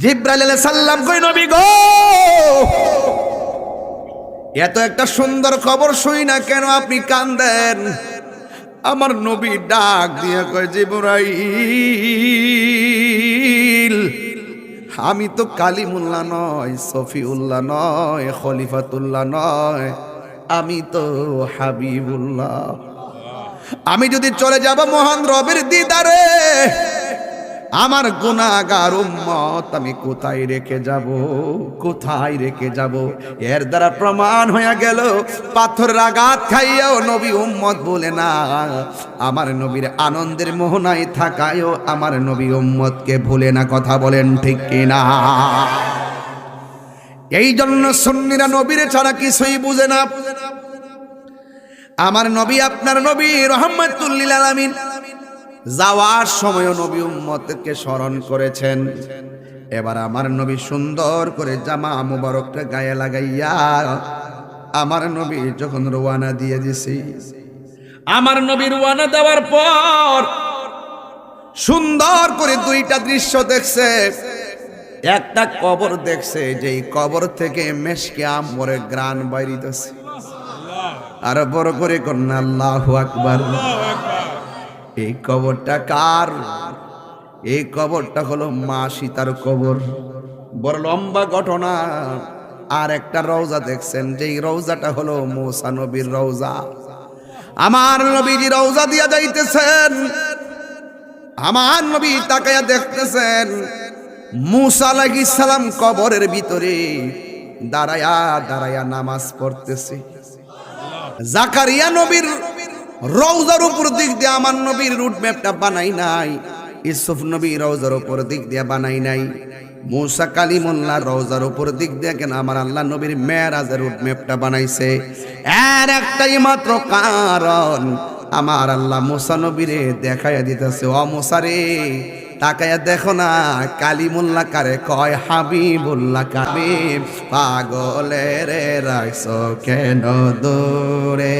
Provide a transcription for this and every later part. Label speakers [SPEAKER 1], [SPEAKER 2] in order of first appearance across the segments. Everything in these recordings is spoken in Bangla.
[SPEAKER 1] জিবরাইল আলাইহিস সালাম কই নবী গো, এত একটা সুন্দর খবর শুই না কেন আপনি কান্দেন? আমার নবী ডাক দিয়ে কয় জিবরাইল, আমি তো কালিমুল্লাহ নয়, সফিউল্লাহ নয়, খলিফাতুল্লাহ নয়, আমি তো হাবিবুল্লাহ। আমি যদি চলে যাব মহান রবের দিদারে, আমার গুনাহগার উম্মত আমি কোথায় রেখে যাব, কোথায় রেখে যাব? এর দ্বারা প্রমাণ হয়ে গেল পাথরের আঘাত খাইয়াও নবী উম্মত বলে না, আমার নবীর আনন্দের মোহনায় থাকায়ও আমার নবী উম্মতকে ভুলে না। কথা বলেন ঠিক কিনা? এই জন্য সুন্নিরা নবীর ছাড়া কিছুই বুঝে না। আমার নবী আপনার নবী রাহমাতুল লিল আলামিন যাওয়ার সময় নবী উম্মতকে স্মরণ করেছেন। এবার আমার নবী সুন্দর করে জামা মুবারকটা গায়ে লাগাইয়া আমার নবী যখন রওনা দিয়ে দিছি, আমার নবী রওনা দেওয়ার পর সুন্দর করে দুইটা দৃশ্য দেখছে। একটা কবর দেখছে, যেই কবর থেকে মেশকে আম্বরের ঘ্রাণ বাইরিতেছে। আর বড় করে কন্যা আল্লাহু আকবার। এই কবরটা কার? এই কবরটা হলো মা সীতার কবর। বড় লম্বা ঘটনা। আর একটা রওজা দেখছেন, যেই রওজাটা হলো মুসা নবীর রওজা। আমার নবীজি রওজা দিয়া যাইতেছেন, আমার নবী তাকায়া দেখতেছেন মুসা আলাইহিস সালাম কবরের ভিতরে দাঁড়ায়া দাঁড়ায়া নামাজ পড়তেছে। জাকারিয়া নবীর রওজার উপর দিক দিয়ে আমার নবীর রুট ম্যাপটা বানাই নাই, ইউসুফ নবী রওজার উপর দিক দিয়ে বানাই নাই, মুসা কালিমুল্লাহ রওজার উপর দিক দিয়ে কেন আমার আল্লাহ নবীর মেরাজের রুট ম্যাপটা বানাইছে। এর একটাই মাত্র কারণ, আমার আল্লাহ মুসা নবীরে দেখাইয়া দিতেছে, ও মুসা রে তাকায়া দেখো না, কালিমুল্লাহ কারে কয়? হাবিবুল্লাহ। কাবিব পাগলের রাখছো কেন দূরে?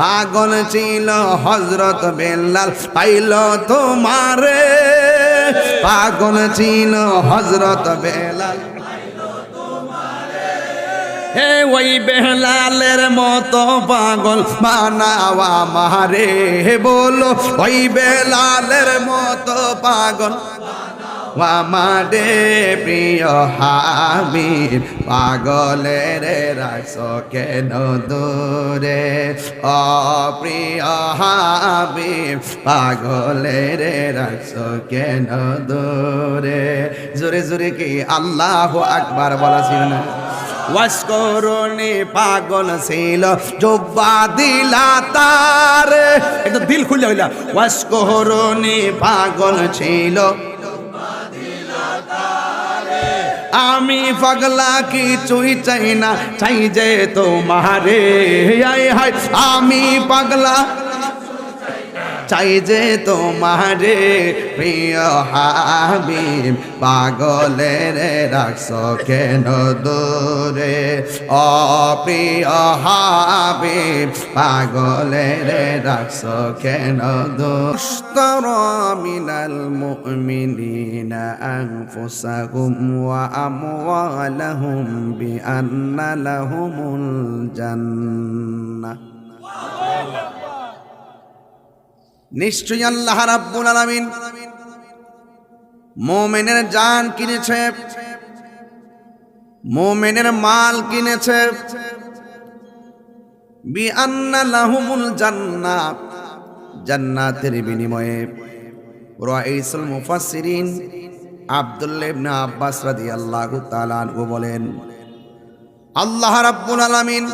[SPEAKER 1] পাগল ছিল হযরত বেলাল, পাইল তোমারে। পাগল ছিল হযরত বেলাল, হে ওই বেলালের মতো পাগল বানাওয়া মারে। বলো ওই বেলালের মতো পাগল আমারে প্রিয় হাবিব, পাগলের রাখছো কেন দূরে? ও প্রিয় হাবিব, পাগলের রাখছো কেন দূরে? জোরে জোরে কি আল্লাহু আকবার বলা ছিল না? ওয়াসকরণে পাগল ছিল জব্বা দিলা তার, একটু দিল খুলে হইলা। ওয়াসকরণে পাগল ছিল, আমি পাগলা কিছুই চাই না, চাই যে তোমারে। আয় হায় আমি পাগলা চাই যে তোমারে প্রিয় হাবিব, পাগলের রাখছো কেন দূরে? ও প্রিয় হাবিব, পাগলের রাখছো কেন দূরে? আশতারা মিনাল মুমিনিনা আনফুসাহুম ওয়া আমওয়ালাহুম বিআন্না লাহুমুল জান্নাহ। নিশ্চয়ই আল্লাহ রাব্বুল আলামিন মুমিনের জান কিনেছে, মুমিনের মাল কিনেছে। বিআন্না লাহুমুল জান্নাহ, জান্নাতের বিনিময়ে। রাইসুল মুফাসসিরিন আব্দুল্লাহ ইবনে আব্বাস রাদিয়াল্লাহু তাআলা আনহু বলেন, আল্লাহ রাব্বুল আলামিন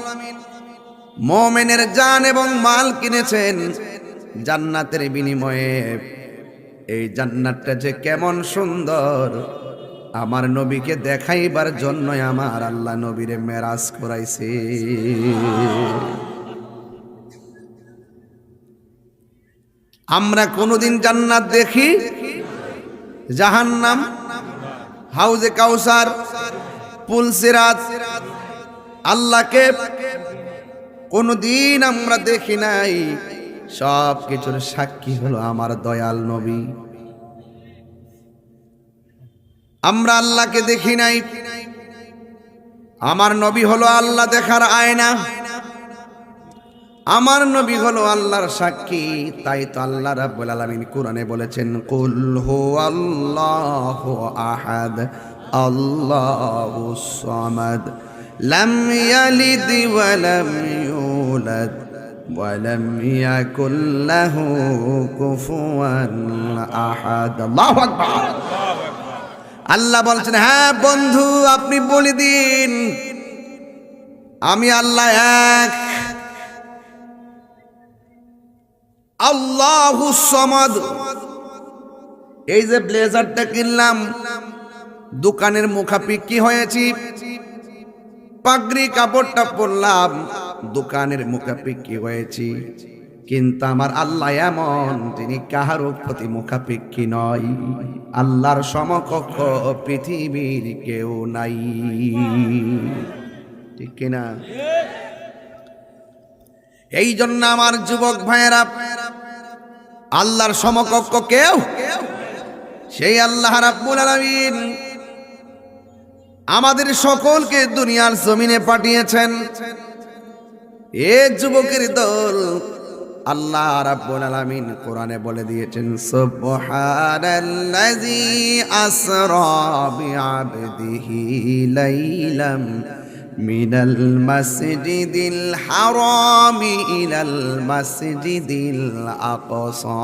[SPEAKER 1] মুমিনের জান এবং মাল কিনেছেন জান্নাতের বিনিময়ে। এই জান্নাতটা যে কেমন সুন্দর, আমার নবীকে দেখাইবার জন্য আমার আল্লাহ নবীরে মেরাজ করাইছে। আমরা কোনোদিন জান্নাত দেখি? জাহান্নাম, হাউজে কাউসার, পুল সিরাত, আল্লাহকে কোনোদিন আমরা দেখি নাই। সব কিছুর সাক্ষী হলো আমার দয়াল নবী। আমরা আল্লাহকে দেখি নাই, আমার নবী হলো আল্লাহ দেখার আয়না, আমার নবী হলো আল্লাহর সাক্ষী। তাই তো আল্লাহ রাব্বুল আলামিন কোরআনে বলেছেন, কুল হুয়াল্লাহু আহাদ আল্লাহুস সামাদ লাম ইয়ালিদ ওয়া লাম ইউলাদ ওয়া লাম ইয়াকুল লাহু কুফুয়ান আহাদ। আল্লাহু আকবার। আল্লাহ বলছেন, হ্যাঁ বন্ধু আপনি বলে দিন আমি আল্লাহ এক, আল্লাহুস সামাদ। এই যে ব্লেজারটা কিনলাম, দোকানের মুখাপিকি হয়েছি, পাগড়ি কাপড়টা পরলাম, দোকানের মুখাপিকি হয়েছি, কিন্তু আমার আল্লাহ এমন তিনি কাহারও প্রতি মুখাপিকি নয়। আল্লাহর সমকক্ষ পৃথিবীর কেউ নাই, ঠিক কিনা? এই জন্য আমার যুবক ভাইয়েরা, আল্লাহর সমকক্ষ কেউ, সেই আল্লাহ রাব্বুল আলামিন আমাদের সকলকে দুনিয়ার জমিনে পাঠিয়েছেন। এ যুবকের দল, আল্লাহ রাব্বুল আলামিন কোরআনে বলে দিয়েছেন, সুবহানাল্লাযী আসরা বিআবদিহি লাইলাম মিনাল মাসজিদিল হারামি ইলাল মাসজিদিল আকসা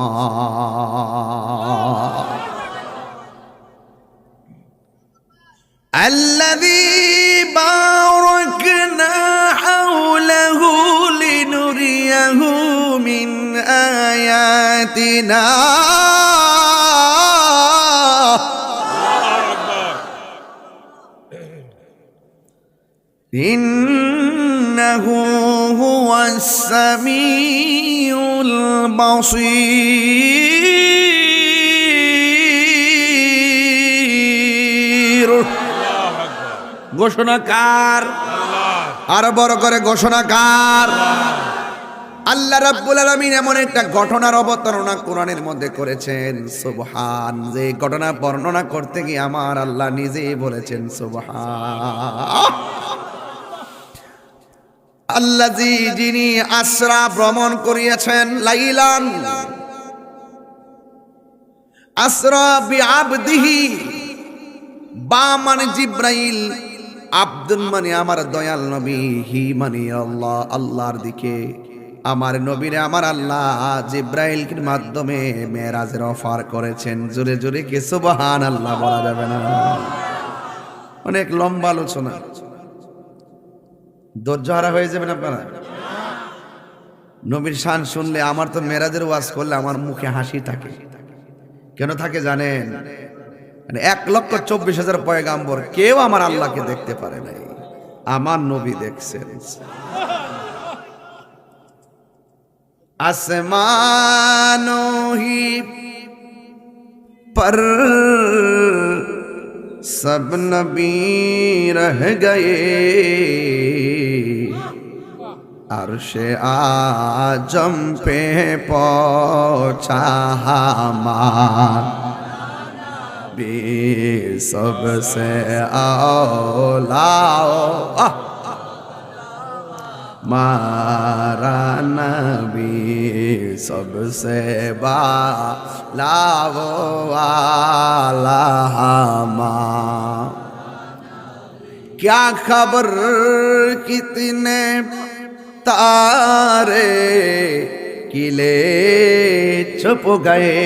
[SPEAKER 1] الذي باركنا حوله لنريه من آياتنا إنه هو السميع البصير। ঘোষণাকার, আর বড় করে ঘোষণাকার আল্লাহ রাব্বুল আলামিন এমন একটা ঘটনার অবতারণা কোরআনের মধ্যে করেছেন, সুবহান। যে ঘটনা বর্ণনা করতে গিয়ে আমার আল্লাহ নিজেই বলেছেন সুবহান। আল্লাযী, যিনি আসরা ভ্রমণ করিয়েছেন, লাইলান আসরা বিআবদিহি, বা মানে জিব্রাইল, আব্দুল মানে আমার দয়াল নবী, হি মানে আল্লাহ, আল্লাহর দিকে আমার নবীরে আমার আল্লাহ জিব্রাইলের মাধ্যমে মেরাজের অফার করেছেন। জোরে জোরে কি সুবহানাল্লাহ বলা যাবে না? অনেক লম্বা আলোচনা, ধৈর্য হারা হয়ে যাবেন আপনারা। নবীর শান শুনলে আমার তো মেরাজের ওয়াজ করলে আমার মুখে হাসি থাকে। কেন থাকে জানেন? 1,24,000 পয়গাম্বর কেউ আমার আল্লাহকে দেখতে পারে নাই, আমার নবী দেখছেন। আসমানো হি पर सब नबी रह गए, अर्शे आजम पे पहुंचा हमारा भी सबसे औला मारा नबी सबसे बालाओ वाला हमारा। क्या खबर कितने तारे किले छुप गए,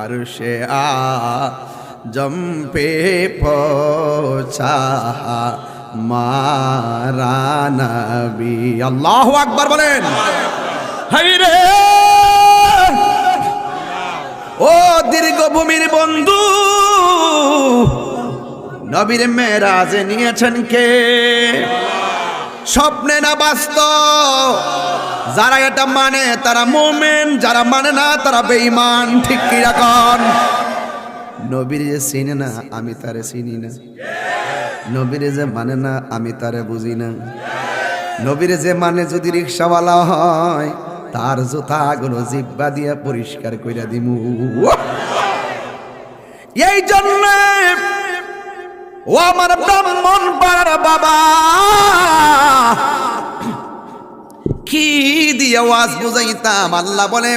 [SPEAKER 1] अर्शे आजम पे पहुंचा मारा नबी। अल्लाहु আকবার বলেন। হাই রে ও দীর্ঘভূমির বন্ধু, নবীর মেরাজে নিয়েছেন কে? স্বপ্নে না বাস্তব? যারা এটা মানে তারা মুমিন, যারা মানে না তারা বেঈমান। ঠিক কি রাখুন? নবীর যে চিনে না আমি তারে চিনি না, নবীরে যে মানে না আমি তারে বুঝি না। নবীরে যে মানে যদি রিকশাওয়ালা হয় তার জুতাগুলো জিব্বা দিয়া পরিষ্কার কইরা দিমু। এই জন্য ও আমার ব্রাহ্মণ পাড়ার বাবা, কি দিয়ে ওয়াজ বুঝাইতাম? আল্লাহ বলে,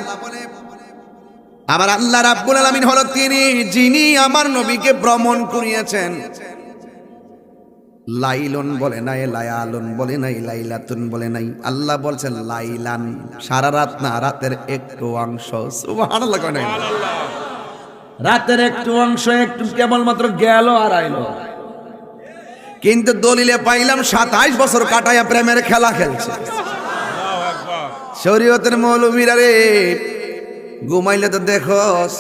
[SPEAKER 1] আমার আল্লাহ রাব্বুল আলামিন হলো তিনি যিনি আমার নবীকে ভ্রমণ করিয়েছেন। লাইলুন বলে নাই, লায়ালুন বলে নাই, লাইলাতুন বলে নাই, আল্লাহ বলছেন লাইলান, সারা রাত না, রাতের একটু অংশ। সুবহানাল্লাহ। রাতের একটু অংশ, একটু কেবলমাত্র গেল আর আইলো। কিন্তু দলিলে পাইলাম 27 বছর কাটায়া প্রেমের খেলা খেলছে। শরীয়তের মৌলবীরা রে, ঘুমাইলে তো দেখোস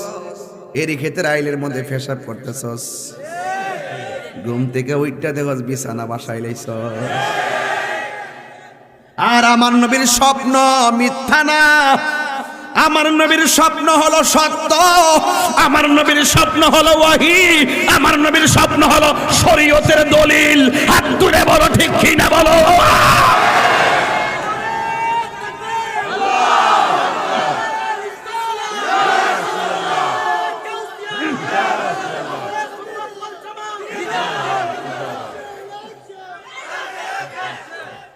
[SPEAKER 1] এরি ক্ষেতের আইলের মধ্যে পেশাব করতেছস, ঘুম থেকে উইঠটা দেখোস বিছানা বাসাইলেছ। আর আমার নবীর স্বপ্ন মিথ্যা না, আমার নবীর স্বপ্ন হলো সত্য, আমার নবীর স্বপ্ন হলো ওয়াহি, আমার নবীর স্বপ্ন হলো শরীয়তের দলিল। হাত তুলে বলো ঠিক কি না বলো।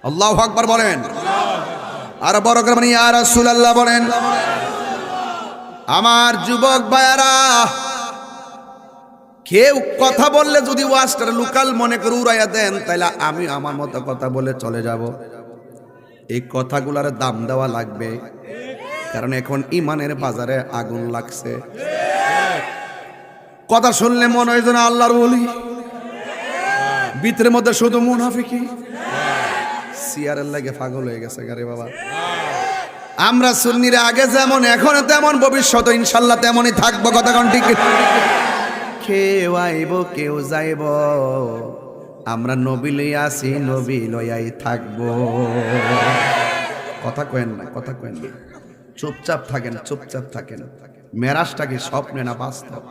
[SPEAKER 1] আল্লাহু আকবার বলেন, আর বড় করে মানে ইয়া রাসূলুল্লাহ বলেন। আমার যুবক ভাইয়ারা, কেউ কথা বললে যদি ওয়াজটা লোকাল মনে করে উড়াইয়া দেন, তাহলে আমি আমার মতো কথা বলে চলে যাব। এই কথাগুলোর দাম দেওয়া লাগবে, কারণ এখন ইমানের বাজারে আগুন লাগছে। কথা শুনলে মনে হয় যেন আল্লাহর ওলি, ভিতরের মধ্যে শুধু মুনাফিকি। সিয়ারের লাগে পাগল হয়ে গেছে গারে বাবা। আমরা সুন্নিরা আগে যেমন এখন তেমন, ভবিষ্যৎ ইনশাল্লাহ তেমনই থাকবো। কথা কোন ঠিক? কেউ আইব কেউ যাইব, আমরা নবী লইয়া আসি, নবী লইয়াই থাকবো। কথা কেন না, কথা কেন না, চুপচাপ থাকেন, চুপচাপ থাকেন। মেরাজটা কি স্বপ্নে না বাস্তব?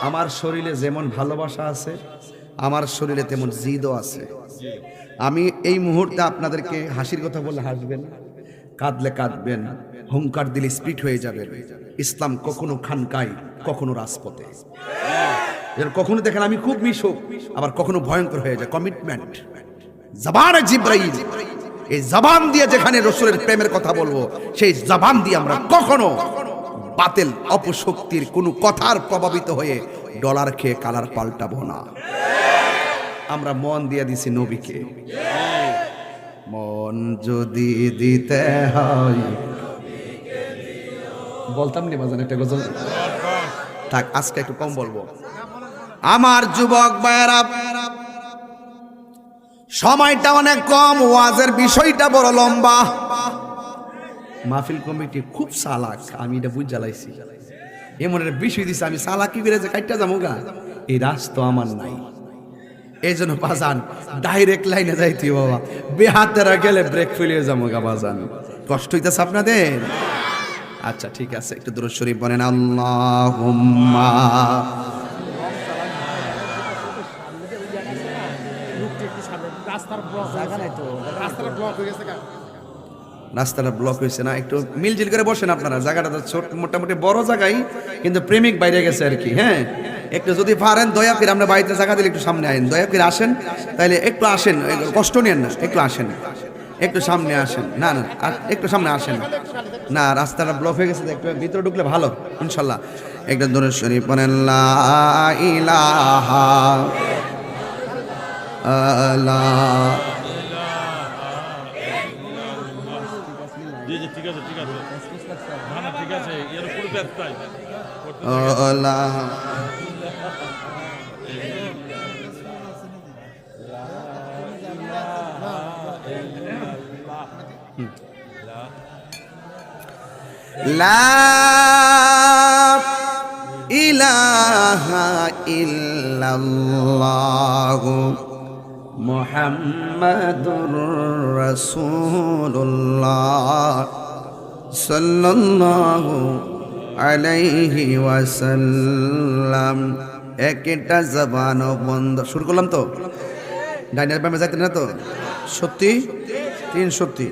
[SPEAKER 1] আমার শরীরে যেমন ভালোবাসা আছে, আমার শরীরে তেমন জিদও আছে। আমি এই মুহূর্তে আপনাদেরকে হাসির কথা বললে হাসবেন, কাঁদলে কাঁদবেন, হুঙ্কার দিলে স্পিড হয়ে যাবে। ইসলাম কখনো খানকায়, কখনো রাজপথে। এর কখনো দেখেন আমি খুব মিশুক, আবার কখনো ভয়ঙ্কর হয়ে যায়। কমিটমেন্ট, জবানে জিব্রাইল, এই জবান দিয়ে যেখানে রাসূলের প্রেমের কথা বলবো, সেই জবান দিয়ে আমরা কখনো বাতিল অপশক্তির কোনো কথার প্রভাবিত হয়ে ডলার খেয়ে কালার পাল্টাবো না। আমরা মন দিয়ে দিছি নবীকে। মন যদি দিতে হয়, বলতাম নি বাজান একটা গজল, থাক আজকে একটু কম বলবো। আমার যুবক ভাইয়েরা, সময়টা অনেক কম, ওয়াজের বিষয়টা বড় লম্বা। মাহফিল কমিটি খুব চালাক, আমি এটা বুঝ জ্বালাইছি। এমন একটা বিষয় দিছে, আমি চালাকি বেড়ে যে কাটটা যাবো গা, এই রাস্তা আমার নাই। এই জন্য বাজান ডাইরেক্ট লাইনে যাইতে বাবা, বেহাতেরা গেলে ব্রেক ফেলিয়ে যাবো গা বাজান। কষ্ট হইতেছে আপনাদের? আচ্ছা ঠিক আছে, একটু দুরূদ শরীফ বলেন। আল্লাহুম্মা রাস্তাটা ব্লক হয়েছে না, একটু মিলজিল করে বসেন আপনারা। জায়গাটা তো ছোট, মোটামুটি বড় জায়গায়, কিন্তু প্রেমিক বাইরে গেছে আর কি। হ্যাঁ, একটু যদি পারেন দয়া করে, আমরা বাড়িতে জায়গা দিলে একটু সামনে আইন, দয়া করে আসেন, তাইলে একটু আসেন, কষ্ট নিয়েন না, একটু আসেন, একটু সামনে আসেন। না না, একটু সামনে আসেন না, রাস্তাটা ব্লক হয়ে গেছে, একটু ভিতরে ঢুকলে ভালো ইনশাল্লাহ। একটা দুরূদ শরীফ পড়েন। লা ইলাহা ইল্লাল্লাহ। লা ইলাহা ইল্লাল্লাহ মুহাম্মাদুর রাসূলুল্লাহ সাল্লাল্লাহু আলাইহি ওয়াসাল্লাম। একটা জবান বন্ধ, শুরু করলাম তো, ডাইনার বামে যাইতে না তো, সত্যি 3 সত্যি।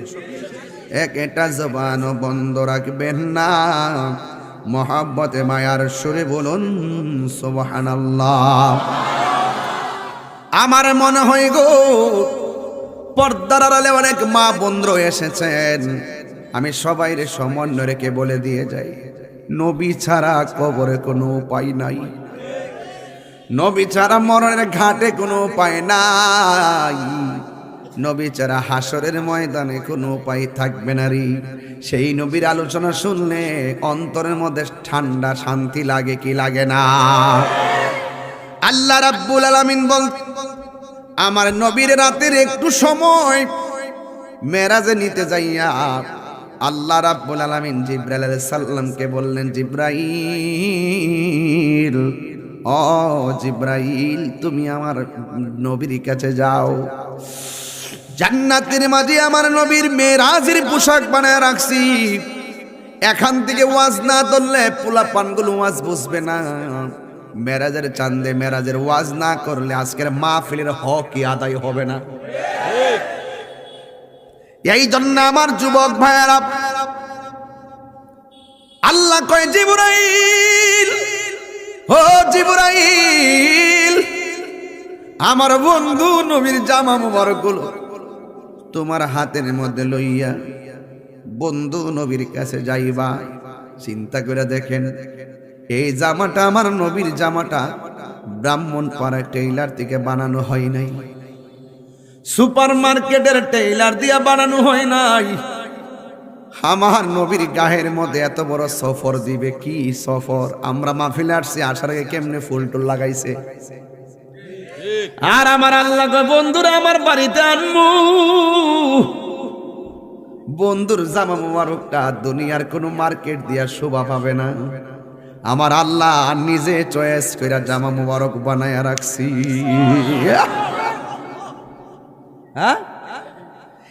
[SPEAKER 1] একটা জবান বন্ধ রাখবেন না, মহব্বতে মায়ার সুরে বলুন সুবহানাল্লাহ। আমার মনে হয় গো পর্দার আড়ালে অনেক মা বন্ধু এসেছেন, আমি সবাইরে সমন্বয় রেখে বলে দিয়ে যাই, নবী ছাড়া কবরে কোনো উপায় নাই, নবী ছাড়া মরণের ঘাটে কোনো উপায় নাই, নবী ছাড়া হাসরের ময়দানে কোনো উপায় থাকবে না রে। সেই নবীর আলোচনা শুনলে অন্তরের মধ্যে ঠান্ডা শান্তি লাগে কি লাগে না? আল্লাহ রাব্বুল আলামিন বল, আমার নবীর রাতের একটু সময় মেরাজে নিতে যাইয়া আল্লাহ রাব্বুল আলামিন জিবরাইল আলাইহিস সালামকে বললেন, জিবরাইল, ও জিবরাইল, তুমি আমার নবীর কাছে যাও, জান্নাতের মাঝে আমার নবীর মেরাজের পোশাক বানায় রাখছি, এখান থেকে ওয়াজ না ধরলে পোলা পানগুলো ওয়াজ বুঝবে না, মেরাজের চাঁদে মেরাজের ওয়াজ না করলে আজকের মাহফিলের হকই আদায় হবে না। এই জন্য আমার যুবক ভাইয়েরা, আল্লাহ কয়, জিবরাইল, ও জিবরাইল, আমার বন্ধু নবীর জামা মুবারকগুলো তোমার হাতের মধ্যে লইয়া বন্ধু নবীর কাছে যাইবা। চিন্তা করে দেখেন, এই জামাটা আমার নবীর জামাটা ব্রাহ্মণপাড়া টেইলার থেকে বানানো হয় নাই, সুপার মার্কেটের টেইলার দিয়া বানানো হয় নাই। আমার নবীর গায়ের মধ্যে এত বড় সফর দিবে, কি সফর! আমরা মাহফিলে আসছি, আসার আগে কেমনে ফুল টুল লাগাইছে, আর আমার আল্লাহ বন্ধুরা আমার বাড়িতে আনমু, বন্ধুর জামা মুবারকটা দুনিয়ার কোনো মার্কেট দিয়া শোভা পাবে না, আমার আল্লাহ নিজে চয়েস করে জামা মুবারক বানায়া রাখছি। হ্যাঁ,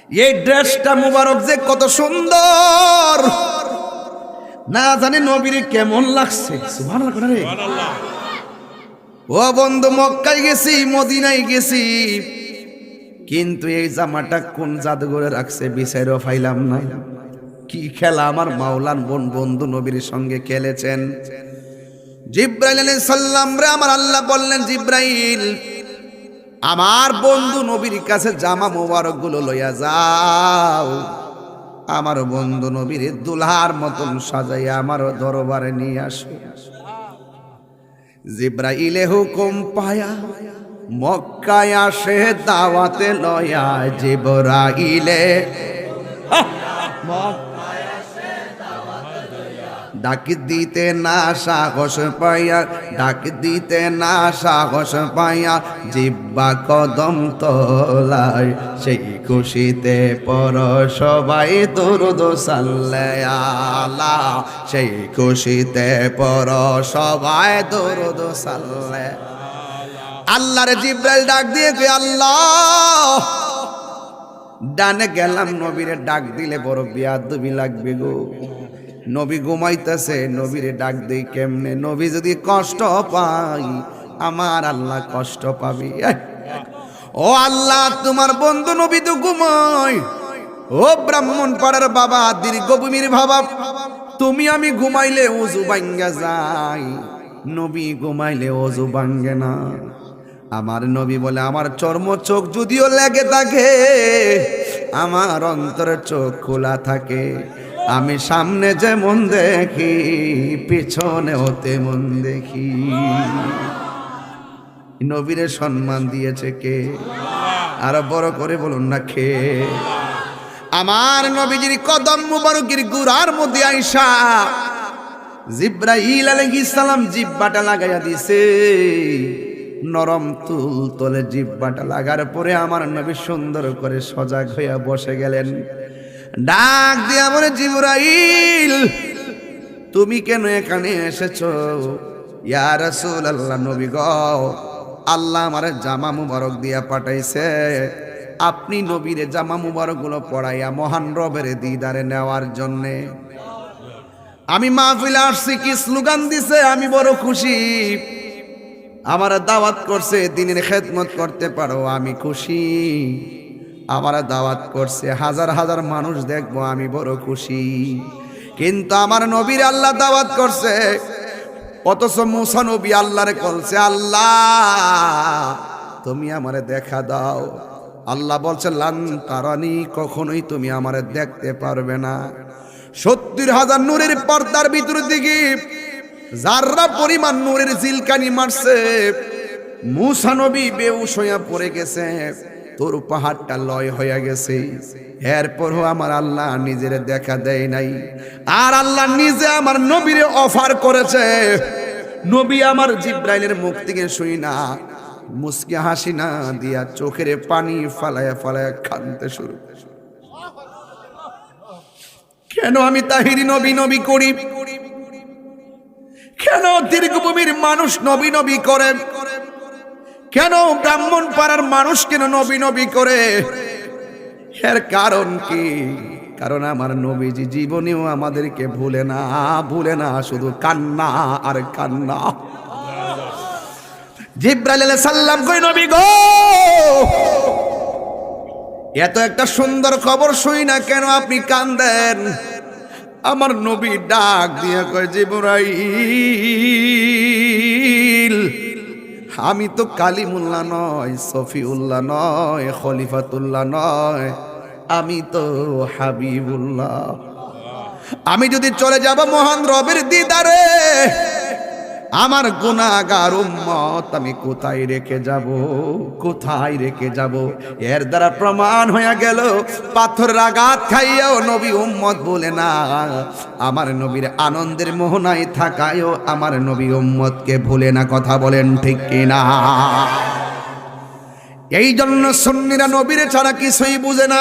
[SPEAKER 1] এই ড্রেসটা মুবারক যে কত সুন্দর, না জানি নবীর কেমন লাগছে। সুবহানাল্লাহ। ও বন্ধু, মক্কায় গেছি, মদিনায় গেছি, কিন্তু এই জামাটা কোন জাদুঘরে রাখছে বিচারও পাইলাম না। কি খেলা আমার মাওলান বন্ধু নবীর সঙ্গে খেলেছেন। জিবরাইল আলাইহিস সালাম রে আমার আল্লাহ বললেন, জিবরাইল, আমার বন্ধু নবীর কাছে জামা মোবারক গুলো লইয়া যাও, আমার বন্ধু নবীর দুলহার মতন সাজাইয়া আমার দরবারে নিয়ে আসো। জিবরাইলে হুকুম পায়া মক্কায় আসে দাওয়াতে লয়া, জিবরাইলে ডাক দিতে না সাহস পাইয়া, ডাক দিতে না সাহস পাইয়া, জিব্বা কদম তোলায়, সেই খুশিতে পর সবাই দুরূদ সাল্লাল্লাহ, সেই খুশিতে পর সবাই দুরূদ সাল্লাল্লাহ। আল্লাহর জিবরাইল ডাক দিয়ে কই, আল্লাহ, ডানে গেলাম, নবীরে ডাক দিলে বড় বেয়াদবি লাগবে গো। নবী ঘুমাইতেছে, নবীরে ডাক দেই কেমনে? নবী যদি কষ্ট পাই, আমার আল্লাহ কষ্ট পাবি। ও আল্লাহ, তোমার বন্ধু নবী তো ঘুমায়, ও ব্রাহ্মণ পাড়ার বাবা, দীর্ঘভূমির বাবা, তুমি আমি ঘুমাইলে ওযু ভাঙ্গা যায়, নবী ঘুমাইলে ওযু ভাঙ্গে না। আমার নবী বলে, আমার চর্ম চোখ যদিও লেগে থাকে, আমার অন্তরের চোখ খোলা থাকে, আমি সামনে যেমন দেখি পিছনেও তেমন দেখি। নবীরে সম্মান দিয়েছে কে? আরো বড় করে বলুন না কে? আমার নবীজির কদম মুবারকের গুড়ার মধ্যে আইসা জিবরাইল আলাইহিস সালাম জিহ্বাটা লাগাইয়া দিছে। নরম তুল তলে জিহ্বাটা লাগার পরে আমার নবী সুন্দর করে সজাগ হইয়া বসে গেলেন। ডাক দিয়া বলে, জিবরাইল, তুমি কেন এখানে এসেছো? ইয়া রাসূলুল্লাহ, নবী গো, আল্লাহ আমারে জামা মুবারক দিয়া পাঠাইছে, আপনি নবীরে জামা মুবারক গুলো পড়াইয়া মহান রবের দিদারে নেওয়ার জন্যে। আমি মাহফিলে আসছি, কি স্লোগান দিছে, আমি বড় খুশি। আমার দাওয়াত করছে দিনের খেদমত করতে পারো, আমি খুশি। আমার দাওয়াত করছে হাজার হাজার মানুষ দেখবো, আমি বড় খুশি। কিন্তু আমার নবীর আল্লাহ দাওয়াত করছে, অথচ মুসা নবী আল্লাহরে বলছে, আল্লাহ তুমি আমারে দেখা দাও। আল্লাহ বলছে, লান তারানি, কখনোই তুমি আমারে দেখতে পারবে না। 70,000 নূরের পর্দার ভিতর দিকে যাররা পরিমাণ নূরের জিলকানি মারছে, মুসা নবী বেহুশ হইয়া পড়ে গেছে, তোর পাহাড়টা লয় হইয়া গেছে। এরপরও আমার আল্লাহ নিজের দেখা দেয় নাই। আর আল্লাহ নিজে আমার নবীরে অফার করেছে। নবী আমার জিব্রাইলের মুখ থেকে শুই না মুস্কি হাসি না দিয়া চোখের পানি ফালায়া ফালায়া কাঁদতে শুরু। কেন আমি তাহিরি নবী নবী করি? কেন দীর্ঘভূমির মানুষ নবী নবী করে? কেন ব্রাহ্মণ পাড়ার মানুষ কেন নবী নবী করে? এর কারণ কি? কারণ আমার নবীজি জীবনেও আমাদেরকে ভুলে না, শুধু কান্না আর কান্না। জিব্রাইল আলাইহিস সালাম কই, নবী গো, এত একটা সুন্দর খবর শুই না, কেন আপনি কান্দেন? আমার নবী ডাক দিয়ে কয়, জিবরাইল, আমি তো কালিমুল্লাহ নয়, সফিউল্লাহ নয়, খলিফাতুল্লাহ নয়, আমি তো হাবিবুল্লাহ। আমি যদি চলে যাব মহান রবের দিদারে, আমার গুনাহগার উম্মত আমি কোথায় রেখে যাব? এর দ্বারা প্রমাণ হয়ে গেল, পাথরের আঘাত খাইয়াও নবী উম্মত বলে না। আমার নবীর আনন্দের মোহনায় থাকায়ও আমার নবী উম্মতকে ভুলে না। কথা বলেন ঠিক কিনা? এই জন্য সুন্নিরা নবীর ছাড়া কিছুই বুঝে না।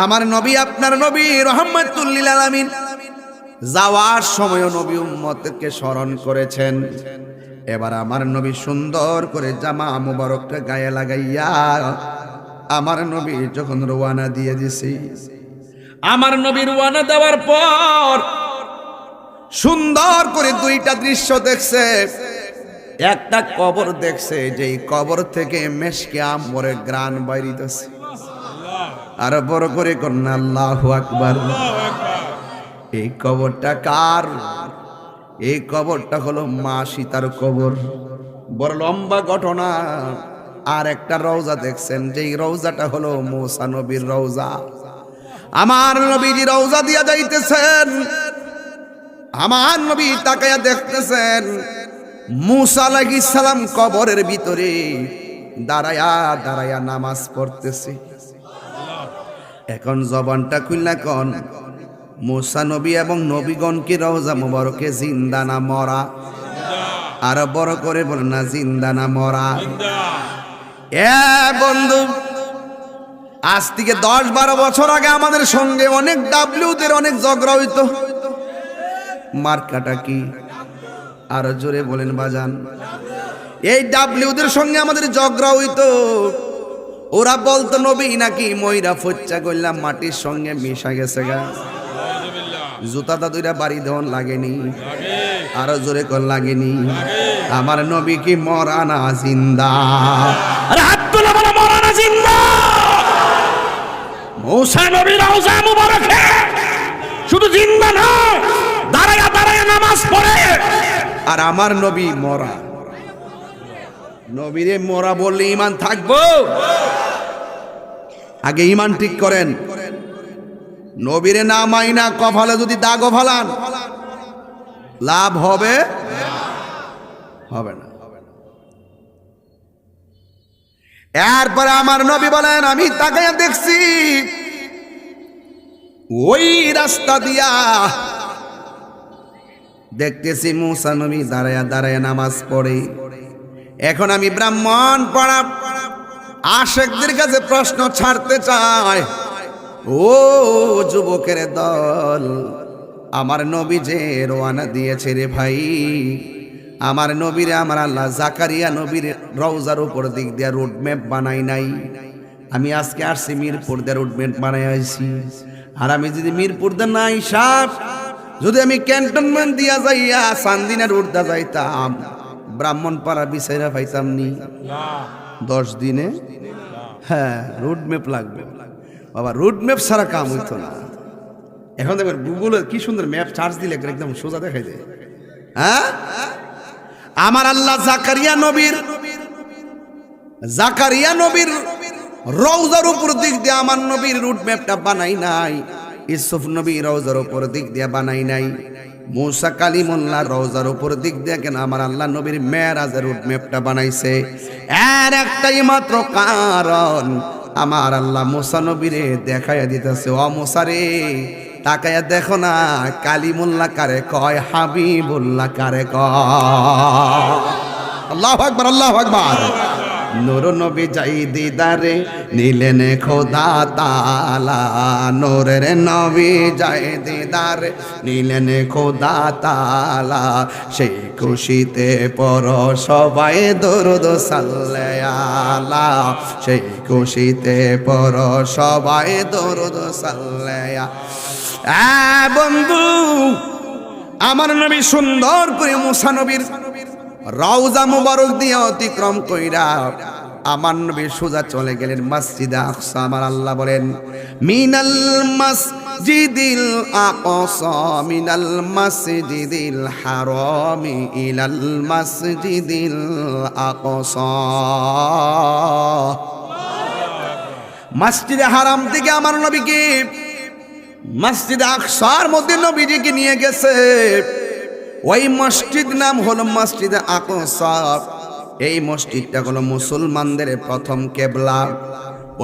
[SPEAKER 1] আমার নবী, আপনার নবী রাহমাতুল লিল আলামিন, যাওয়ার সময় নবী উম্মতকে স্মরণ করেছেন। এবার আমার নবী সুন্দর করে জামা মুবারকটা গায়ে লাগাইয়া আমার নবী যখন রওনা দিয়ে দিছি, আমার নবী রওনা দেওয়ার পর সুন্দর করে দুইটা দৃশ্য দেখছে। একটা কবর দেখছে, যেই কবর থেকে মেশকে আম্বরের ঘ্রাণ বাইরিতেছে। আর বড় করে কন্যা আল্লাহু আকবার। এই কবরটা কার? এই কবরটা হলো মা সীতার কবর। বড় লম্বা ঘটনা। আর একটা রওজা দেখছেন, যেই রওজাটা হলো মুসা নবীর রওজা। আমার নবীজি রওজা দিয়া যাইতেছেন, আমার নবী তাকায়া দেখতেছেন মুসা আলাইহিস সালাম কবরের ভিতরে দাঁড়ায়া নামাজ পড়তেছে। এখন জবানটা খুললা কোন, মুসা নবী এবং নবীগণ কি রওজা মুবারকে জিন্দা না মরা? আর বড় করে বলেন না, জিন্দা না মরা? এ বন্ধু, আজ থেকে 10-12 বছর আগে আমাদের সঙ্গে অনেক ডাব্লিউদের অনেক ঝগড়া হইতো। মার্কাটা কি? আর জোরে বলেন বাজান। এই ডাব্লিউদের সঙ্গে আমাদের ঝগড়া হইতো। ওরা বলতো নবী নাকি ময়রা ফচ্চা করলাম মাটির সঙ্গে মিশা গেছে গা। জুতাটা দুইটা বাড়ি দেওয়ান লাগেনি? আরো জোরে কর লাগেনি? আমার নবী কি মরা না জিন্দা? আরে হাত তুলে বলো, মরা না জিন্দা? মুসা নবী রওজা মুবারকে শুধু জিন্দা না, দাঁড়ায়া নামাজ পড়ে। আর আমার নবী মরা। নবীরে মরা বললে ঈমান থাকবো? আগে ঈমান ঠিক করেন। নবীরে না মাইনা কপালে যদি দাগও ফালান, লাভ হবে? হবে না। এরপরে আমার নবী বলেন, আমি তাকাইয়া দেখছি ওই রাস্তা দিয়া দেখতেছি মুসা নবী দাঁড়ায়া নামাজ পড়ে। এখন আমি ব্রাহ্মণ পাড়া আশেকদের কাছে প্রশ্ন ছাড়তে চাই। ও যুবকের দল, আমার নবী যে রওনা দিয়েছে রে ভাই, আমার নবীরে আমার আল্লাহ জাকারিয়া নবীর রওজার উপর দিক দিয়া রোডম্যাপ বানাই নাই। আমি আজকে আসছি মিরপুর দিয়ে রোডম্যাপ বানাই আইছি। আর আমি যদি মিরপুর দিয়ে নাই সাপ, যদি আমি ক্যান্টনমেন্ট দিয়া যাইয়া চান্দিনা রোড দা যাইতাম, ব্রাহ্মণপাড়া বিচাইরা পাইতাম নি 10 দিনে? হ্যাঁ, রোডম্যাপ লাগবে বাবা, রোডম্যাপ ছাড়া কাম হইতো না। এখন দেখবেন গুগলে কি সুন্দর ম্যাপ চার্জ দিলে একদম সোজা দেখাই যায়। হ্যাঁ, আমার আল্লাহ জাকারিয়া নবীর রওজার উপর দিক দিয়ে আমার নবীর রুট ম্যাপটা বানাই নাই। ইউসুফ নবী রওজার উপর দিক দিয়ে বানাই নাই। মুসা কালিমুল্লাহ রওজার উপর দিক দিয়ে কেন আমার আল্লাহ নবীর মেরাজের রুট ম্যাপটা বানাইছে। এর একটাই মাত্র কারণ, আমার আল্লাহ মুসা নবীরে দেখাইয়া দিতেছে, ও মুসা রে তাকাইয়া দেখো না, কালিমুল্লাহ কারে কয়, হাবিবুল্লাহ কারে কয়। আল্লাহু আকবার, আল্লাহু আকবার। নূর নবী যাই দিদারে নিলেন খোদা তাআলা, নূরের নবী যাই দিদারে নিলেন খোদা তাআলা, সেই খুশিতে পড় সবাই দরুদ সাল্লাল্লাহু, সেই খুশিতে পড় সবাই দরুদ সাল্লাল্লাহু। বন্ধু, আমার নবী সুন্দর করে মুসা নবীর রওজা মুবারক দিয়ে অতিক্রম কইরা আমার নবী সোজা চলে গেলেন মসজিদে আকসা। আমার আল্লাহ বলেন, মিনাল মসজিদিল আকসা মিনাল মসজিদিল হারামি ইলাল মসজিদিল আকসা। মসজিদে হারাম থেকে আমার নবীকে মসজিদে আকসার মধ্যে নবীজিকে নিয়ে গেছে। ওই মসজিদ নাম হলো মসজিদে আকসা। এই মসজিদটা হলো মুসলমানদের প্রথম কেবলা।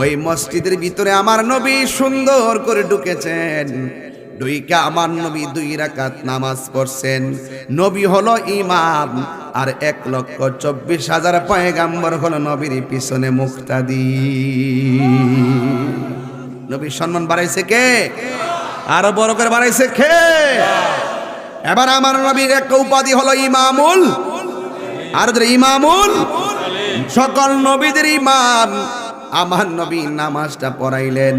[SPEAKER 1] ওই মসজিদের ভিতরে আমার নবী সুন্দর করে ঢুকেছেন। ঢুইকা আমার নবী 2 রাকাত নামাজ পড়ছেন। নবী হলো ইমাম, আর 1,24,000 পয়গাম্বর হলো নবীর পিছনে মুক্তাদি। নবীর সম্মান বাড়াইছে কে? আরো বড় করে বাড়াইছে কে? এবার আমার নবীর একটা উপাধি হলো ইমামুল, আর ইমামুল সকল নবীদের ইমাম। আমার নবী নামাজটা পড়াইলেন,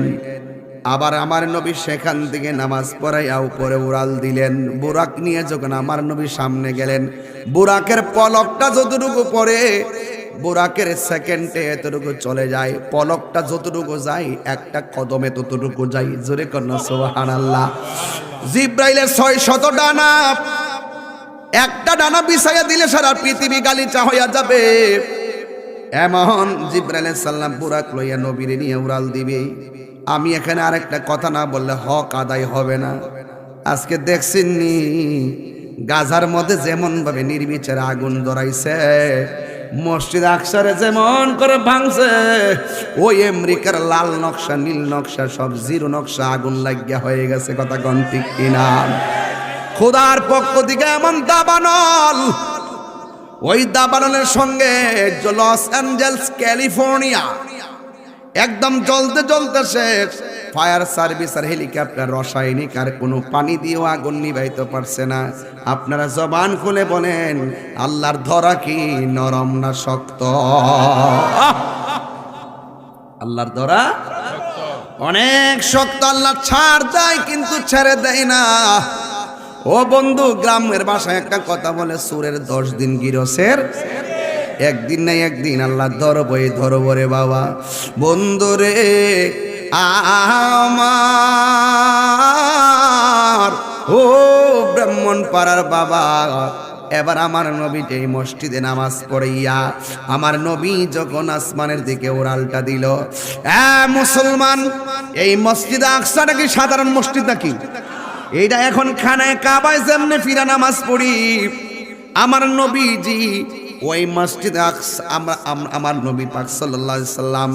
[SPEAKER 1] আবার আমার নবী সেখান থেকে নামাজ পড়াইয়া উপরে উড়াল দিলেন। বুরাক নিয়ে যখন আমার নবী সামনে গেলেন, বুরাকের পলকটা যতটুকু পড়ে, বুরাকের সেকেন্ডে এতটুকু চলে যায়। পলকটা যতটুকু যায়, একটা কদমে ততটুকু যায়। জোরে কন্যা সুবহানাল্লাহ। জিব্রাইলের 600 ডানা, একটা ডানা বিছাইয়া দিলে সারা পৃথিবী গালিচা হইয়া যাবে। এমন জিব্রাইল সাল্লাম বুরাক লইয়া নবীরে নিয়ে উড়াল দিবে। আমি এখানে আরেকটা কথা না বললে হক আদায় হবে না। আজকে দেখছেননি গাজার মধ্যে যেমন ভাবে নির্বিচারে আগুন ধরাইছে, মসজিদ আকসারে যেমন করে ভাঙছে, ওই আমেরিকার লাল নকশা নীল নকশা সব জিরো নকশা আগুন লাগিয়া হয়ে গেছে। কথা কোন ঠিক কিনা? খোদার পক্ষ থেকে এমন দাবানল, ওই দাবানলের সঙ্গে লস অ্যাঞ্জেলস ক্যালিফোর্নিয়া একদম জ্বলতে জ্বলতে শেষ। ফায়ার সার্ভিস আর হেলিকপ্টার রাসায়নিক আর কোনো পানি দিয়েও আগুন নিভাইতে পারছে না। আপনারা জবান খুলে বলেন, আল্লাহর ধরা কি নরম না শক্ত? আল্লাহর ধরা অনেক শক্ত। আল্লাহ ছাড় দেয় কিন্তু ছেড়ে দেয় না। ও বন্ধু, গ্রামের ভাষায় একটা কথা বলে, সুরের 10 দিন গিরসের একদিন না একদিন আল্লাহ ধরব রে বাবা। বন্ধু রে আমার, ও ব্রাহ্মণ পাড়ার বাবা, এবার আমার নবী এই মসজিদে নামাজ পড়াইয়া আমার নবী যখন আসমানের দিকে উড়ালটা দিল, মুসলমান, এই মসজিদে আকসাটা কি সাধারণ মসজিদ নাকি? এইটা এখন খানায় কাবায় যেমনে ফিরা নামাজ পড়ি, আমার নবীজি ওই মসজিদে আকসা, আমার নবী পাক সাল্লাল্লাহু আলাইহি সাল্লাম,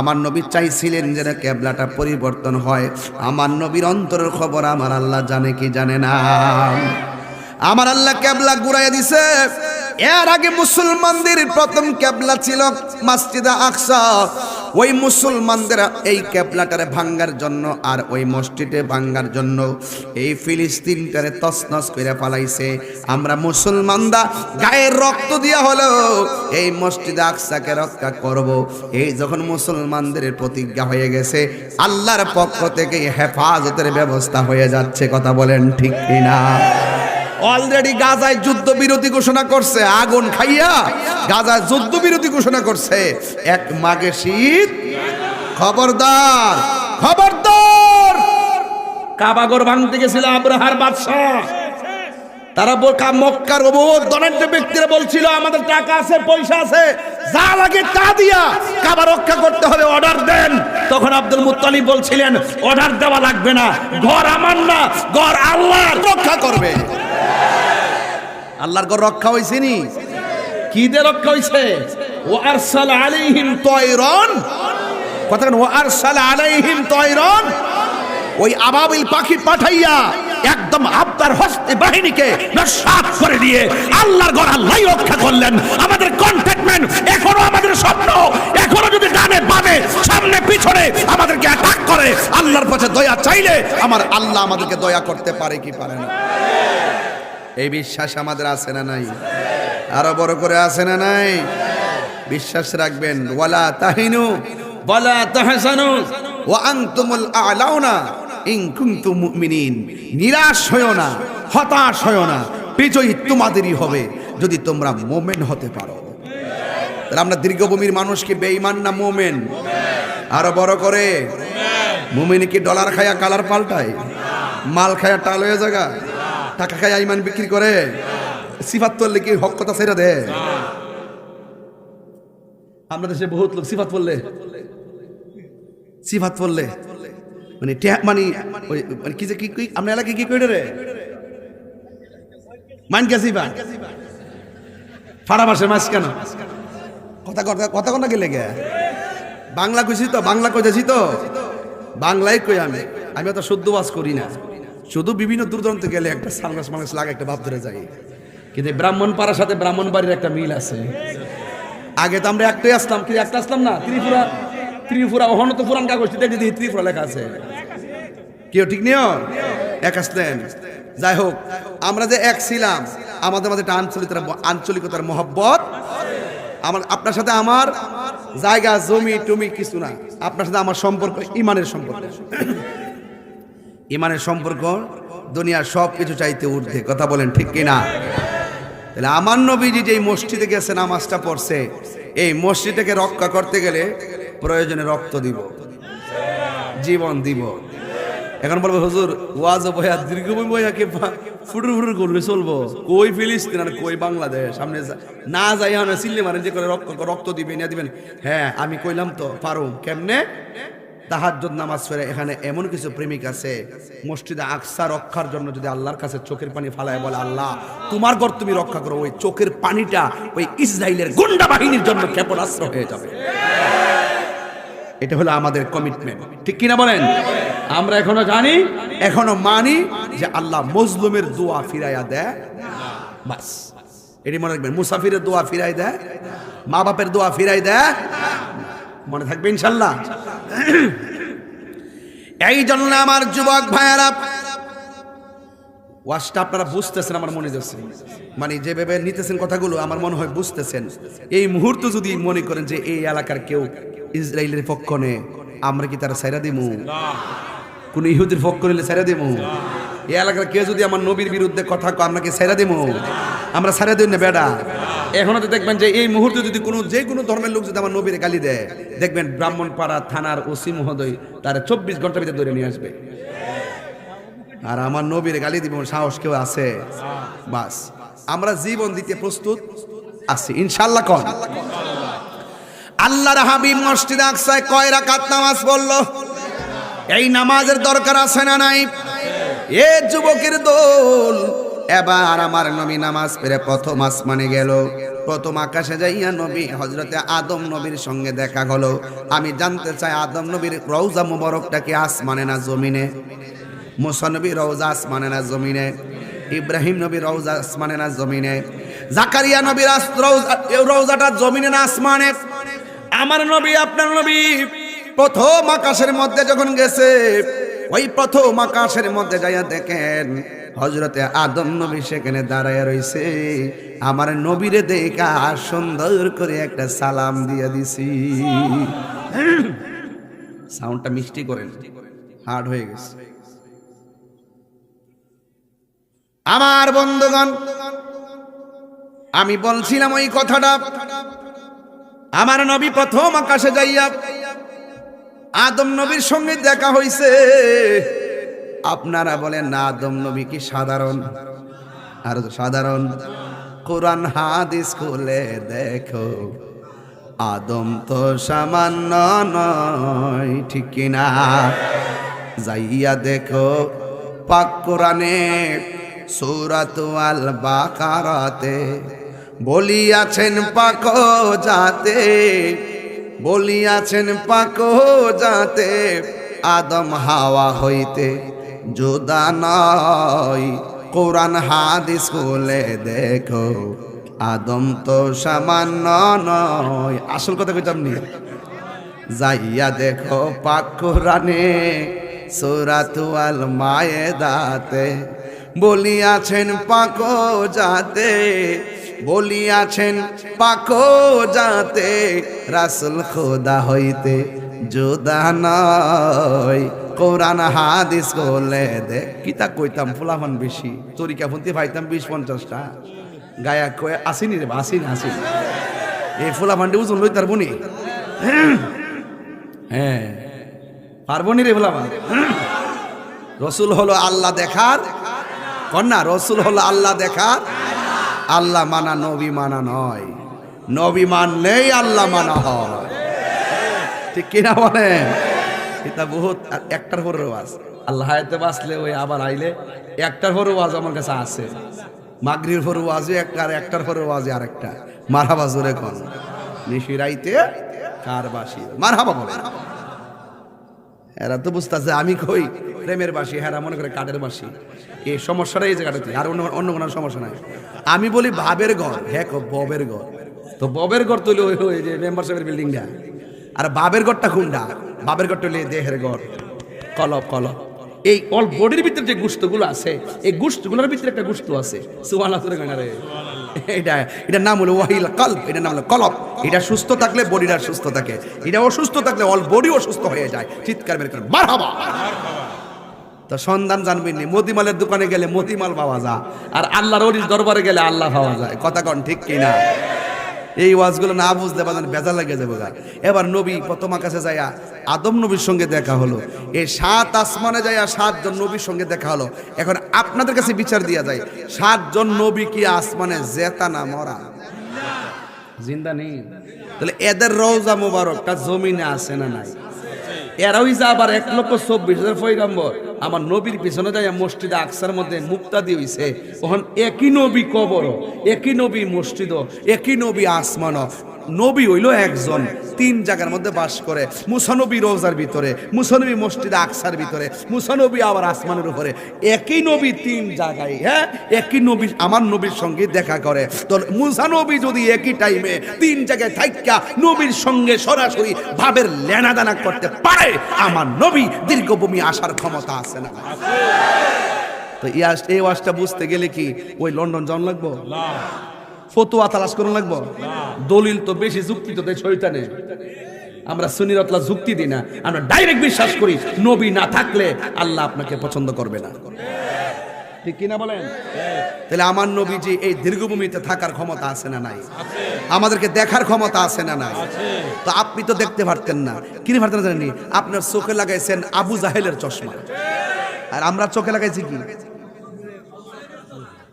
[SPEAKER 1] আমার নবী চাইছিলেন যেন কেবলাটা পরিবর্তন হয়। আমার নবীর অন্তরের খবর আমার আল্লাহ জানে কি জানে না? আমার আল্লাহ কেবলা ঘুরাইয়া দিছে। এর আগে মুসলমানদের প্রথম কেবলা ছিল মসজিদে আকসা। ওই মুসলমানদের এই কেবলাটারে ভাঙ্গার জন্য আর ওই মসজিদে ভাঙ্গার জন্য এই ফিলিস্তিনটারে তছনছ করে ফেলাইছে। আমরা মুসলমানরা গায়ের রক্ত দিয়া হলো এই মসজিদে আকসাকে রক্ষা করব। এই যখন মুসলমানদের প্রতিজ্ঞা হয়ে গেছে, আল্লাহর পক্ষ থেকে হেফাজতের ব্যবস্থা হয়ে যাচ্ছে। কথা বলেন ঠিক কিনা? অলরেডি গাজায় যুদ্ধ বিরতি ঘোষণা করছে, আগুন খাইয়া গাজায় যুদ্ধ বিরতি ঘোষণা করছে। 1 মাঘে শীত, খবরদার খবরদার, কাবাগর ভাঙতে গেছিল আব্রাহার বাদশাহ। তারা মক্কার ধনাঢ্য ব্যক্তিরা বলছিল আমাদের টাকা আছে, পয়সা আছে, যা লাগে তা দিয়া কাবা রক্ষা করতে হবে, অর্ডার দেন। তখন আব্দুল মুত্তালিব বলছিলেন অর্ডার দেওয়া লাগবে না, ঘর আমার না, ঘর আল্লাহ রক্ষা করবে। আল্লাহর ঘর রক্ষা হইছে নি? কি দিয়ে রক্ষা হইছে? ওয়া আরসালা আলাইহিম তায়রান, কথা কেন? ওয়া আরসালা আলাইহিম তায়রান, ওই আবাবিল পাখি পাঠাইয়া একদম আপনার হস্তে বাহিনীকে নস্যাৎ করে দিয়ে আল্লাহর ঘর আল্লাহই রক্ষা করলেন। আমাদের কন্টেটমেন্ট এখনো, আমাদের স্বপ্ন এখনো যদি ডানে বামে সামনে পিছনে আমাদেরকে অ্যাটাক করে, আল্লাহর কাছে দয়া চাইলে আমার আল্লাহ আমাদেরকে দয়া করতে পারে কি পারে না? এই বিশ্বাস আমাদের আছে না নাই? আরো বড় করে আছে না নাই? বিশ্বাস রাখবেন। ওয়ালা তাহিনু ওয়ালা তাহজানু ওয়া আনতুমুল আ'লাউনা ইন কুনতুম মুমিনিন। নিরাশ হয়ো না, হতাশ হয়ো না, বিজয়ী তোমাদেরই হবে যদি তোমরা মুমিন হতে পারো। তাহলে আমরা দীর্ঘভূমির মানুষ কি বেঈমান না মুমিন? আরো বড় করে, মুমিন কি ডলার খায়া কালার পাল্টায়? মাল খায়া টাল হয়ে জায়গা? টাকা খায়া ইমান বিক্রি করে? সিফাত করলে কি হক কথা ছেড়ে দেয়? আমরা দেশে বহুত লোক সিফাত পড়লে মানে মানে কি যে কি আমরা এলাকায় কি কইরে রে মান গেছি বা ফাড়া মাসে মাছ কেন কথা কথা গেলে গে বাংলা কইছি তো, বাংলা কইতেছি তো, বাংলায় কই। আমি তো শুদ্ধ বাস করি না, শুধু বিভিন্ন দূরদূরান্ত গেলে একটা সানগ্লাস মানগ্লাস লাগে, একটা ভাব ধরে যাই। কিন্তু ব্রাহ্মণ পাড়ার সাথে ব্রাহ্মণ বাড়ির একটা মিল আছে। আগে তো আমরা একটাই আসলাম, কি একটা আসলাম না? ত্রিপুরা ওখানে তো পুরান কাগজটি দেখি ত্রিপুরা লেখা আছে, কেউ ঠিক নিও এক আসলেন। যাই হোক, আমরা যে এক ছিলাম, আমাদের মধ্যে একটা আঞ্চলিকতার মহব্বত। আপনার সাথে আমার জায়গা জমি টমি কিছু না, আপনার সাথে আমার সম্পর্ক ইমানের সম্পর্ক। ইমানের সম্পর্ক দুনিয়ার সব কিছু চাইতে ঊর্ধ্বে, কথা বলেন ঠিক কিনা? তাহলে আমার নবীজি যেই মসজিদে গেছে নামাজটা পড়ছে, এই মসজিদটাকে রক্ষা করতে গেলে প্রয়োজনে রক্ত দিব, জীবন দিব। এখন বলবো হুজুর ওয়াজ বয়া দীর্ঘভূমি বয়াকে ফুটুর ফুটুর করলে চলবো? কই ফিলিস্তিন আর কই বাংলাদেশ, সামনে না যাই না চিল্লি মারেন যে করে রক্ত দিবেন না দিবেন। হ্যাঁ আমি কইলাম তো পারো কেমনে। তাহাজ্জুদ নামাজ পড়ে এখানে এমন কিছু প্রেমিক আছে, মসজিদে আকসা রক্ষার জন্য যদি আল্লাহর কাছে চোখের পানি ফালায় বলে আল্লাহ তোমার ঘর তুমি রক্ষা করো, ওই চোখের পানিটা ওই ইসরায়েলের গুন্ডা বাহিনীর জন্য ক্ষেপণাস্ত্র হয়ে যাবে। এটা হলো আমাদের কমিটমেন্ট, ঠিক কিনা বলেন? আমরা এখনো জানি, এখনো মানি যে আল্লাহ মজলুমের দোয়া ফিরাইয়া দেয়, বাস এটি মনে রাখবেন। মুসাফিরের দোয়া ফিরাই দেয়, মা বাপের দোয়া ফিরাই দেয়, মনে থাকবে ইনশাল্লাহ। এই জন্য আমার যুবক ভাইয়ারা, ওয়াজটা আপনারা বুঝতেছেন আমার মনে যাচ্ছে, মানে যেভাবে নিতেছেন কথাগুলো আমার মনে হয় বুঝতেছেন। এই মুহূর্তে যদি মনে করেন যে এই এলাকার কেউ ইসরায়েলের পক্ষ নেই, আমরা কি তারা ছাইরা দিমু? কোন ইহুদির পক্ষ নিলে ছাইরা দিমু? এই এলাকার কেউ যদি আমার নবীর বিরুদ্ধে কথা কয়, আমরা কি ছাইরা দিমু? আমরা ছাইরা দিই না বেডা। এখনো তো দেখবেন যে এই মুহূর্তে যদি যে কোনো ধর্মের লোক যদি আমার নবীর গালি দেয়, দেখবেন ব্রাহ্মণপাড়া থানার ওসি মহোদয় তারা 24 ঘন্টার ভিতরে ধরে নিয়ে আসবে। আর আমার নবীর গালি দিব সাহস কেউ আছে? বাস আমরা জীবন দিতে প্রস্তুত আছি ইনশাআল্লাহ। কোন আল্লাহর হাবিব মসজিদে আকসায় কয় রাকাত নামাজ পড়লো? এই নামাজের দরকার আছে না নাই? এ যুবকের দল, এবার আমার নবী নামাজ পড়ে প্রথম আসমানে গেল। প্রথম আকাশে যাইয়া নবী হযরতে আদম নবীর সঙ্গে দেখা হলো। আমি জানতে চাই আদম নবীর রওজা মুবারকটা কি আসমানে না জমিনে? মুসা নবী রওজা আসমানে না জমিনে? ইব্রাহিম নবী রওজা আসমানে না জমিনে? জাকারিয়া নবীর রওজাটা জমিনে না আসমানে? আমার নবী আপনার নবী প্রথম আকাশের মধ্যে যখন গেছে, ওই প্রথম আকাশের মধ্যে যাইয়া দেখেন হযরতে আদম নবী সেখানে দাঁড়ায় রইছে। আমার নবীরে দেখা সুন্দর করে একটা সালাম দিয়ে দিছি। সাউন্ডটা মিষ্টি করেন, হার্ড হয়ে গেছে। আমার বন্ধুগণ, আমি বলছিলাম ওই কথাটা, আমার নবী প্রথম আকাশে যাইয়া আদম নবীর সঙ্গে দেখা হইছে। আপনারা বলেন না আদম নবী কি সাধারণ? আর সাধারণ? কোরআন হাদিস খুলে দেখো, আদম তো সামান্য নয়, ঠিক কিনা? যাইয়া দেখো পাক কোরআনে সূরাত আল বাকারাতে বলিয়াছেন পাক জাতে, বলিয়াছেন পাক জাতে আদম হাওয়া হইতে জুদা নয়। কোরআন হাদিস খুলে দেখো, আদম তো সামান্য নয়। আসল কথা কইতাম নি, যাইয়া দেখো পাক কোরআনে সূরাত আল মায়েদাতে বলিয়াছেন পাক জাতে, বলিয়াছেন পাক জাতে রাসূল খোদা হইতে জুদা নয়। কোরআন হাদিস বলে দে কিতা কইতাম ফুলাফান বেশি তরিকা ফোনতে পাইতাম 20-50টা গায়া কয়ে আসিনি রে, আসিনি আসিনি এই ফুলাফানটি ওজন লই তার বনি। হ্যাঁ পারবো নি রে ফুলাফান। রসুল হলো আল্লাহ দেখার কন্যা, রসুল হলো আল্লাহ দেখার। আল্লাহ মানা নবী মানা নয়, নবী মানলেই আল্লাহ মানা হয়, ঠিক কিনা বলেন? এটা বহুত একটার পর ওয়াজ, আল্লাহ হায়াতে বাঁচলে ওই আবার আইলে একটার পর ওয়াজ আমার কাছে আছে। মাগরির পর ওয়াজে একটা, আর একটার পর ওয়াজে আরেকটা। মারহাবা জোরে কোন নিশিরাইতে কার বাসি মারহাবা বলে। এরা তো বুঝতেছে আমি কই প্রেমের বাসি, হ্যাঁ মনে করে কাঠের বাসি। এই সমস্যাটা এই জায়গাটাতে, আর অন্য কোনো সমস্যা নাই। আমি বলি ভাবের ঘর, হ্যাঁ ববের ঘর। তো ববের ঘর তুলে ওই যে মেম্বারশিপের বিল্ডিংটা, আর বাবের ঘরটা কোনটা? বাবের ঘরটা হলে দেহের ঘর, কলব কলব। এই অল বডির ভিতরে যে গোশতগুলো আছে, এই গোশতগুলোর ভিতরে একটা গোশত আছে। সুবহানাল্লাহ করে গানা রে, এটার নাম হলো ওয়াহিল কলব, এটার নাম হলো কলব। এটা সুস্থ থাকলে বডিটা সুস্থ থাকে, এটা অসুস্থ থাকলে অল বডি অসুস্থ হয়ে যায়। চিৎকার বের করে মারহাবা। তো সন্ধান জানবেন নি, মতিমালের দোকানে গেলে মতিমাল পাওয়া যায়, আর আল্লাহর ওলির দরবারে গেলে আল্লাহ পাওয়া যায়। কথা কন ঠিক কিনা? এই ওয়াজগুলো না বুঝলে বাজান বেজা লাগে যাবে। এবার নবী প্রথমা কাছে যাইয়া আদম নবীর সঙ্গে দেখা হলো, এই 7 আসমানে যাইয়া 7 জন নবীর সঙ্গে দেখা হলো। এখন আপনাদের কাছে বিচার দিয়া যায়, 7 জন নবী কি আসমানে জেতা না মরা? জিন্দা নেই। তাহলে এদের রওজা মোবারকটা জমিনে আছে না নাই? এরাই যা আবার 1,24,000 পয়গম্বর আমার নবীর পিছনে যায় মসজিদে আকসার মধ্যে মুক্তাদি হইছে। তখন একই নবী কবর, একই নবী মসজিদ, একই নবী আসমান। নবী হইল একজন, 3 জায়গার মধ্যে বাস করে। মুসা নবী রোজার ভিতরে, মুসা নবী মসজিদে আকসার ভিতরে, মুসা নবী আবার আসমানের উপরে। একই নবী 3 জায়গায়, হ্যাঁ একই নবী আমার নবীর সঙ্গে দেখা করে। তো মুসা নবী যদি একই টাইমে 3 জায়গায় থাইকা নবীর সঙ্গে সরাসরি ভাবের লেনাদানা করতে পারে, আমার নবী দীর্ঘভূমি আসার ক্ষমতা আছে না? তো এই ওয়াজটা বুঝতে গেলে কি ওই লন্ডন যাওয়া লাগবো? ফতোয়া তালাশ করুন লাগবো? দলিল তো বেশি, যুক্তি তো দেয় শয়তানে। আমরা সুন্নিরতলা যুক্তি দিই না, আমরা ডাইরেক্ট বিশ্বাস করি নবী না থাকলে আল্লাহ আপনাকে পছন্দ করবে না, ঠিক কিনা বলেন? তাহলে আমার নবীজি এই দীর্ঘভূমিতে থাকার ক্ষমতা আছে না নাই? আমাদেরকে দেখার ক্ষমতা আছে না নাই? তো আপনি তো দেখতে পারতেন না, কিনে পারতেন জানেননি? আপনার চোখে লাগাইছেন আবু জাহেলের চশমা, আর আমরা চোখে লাগাইছি কি?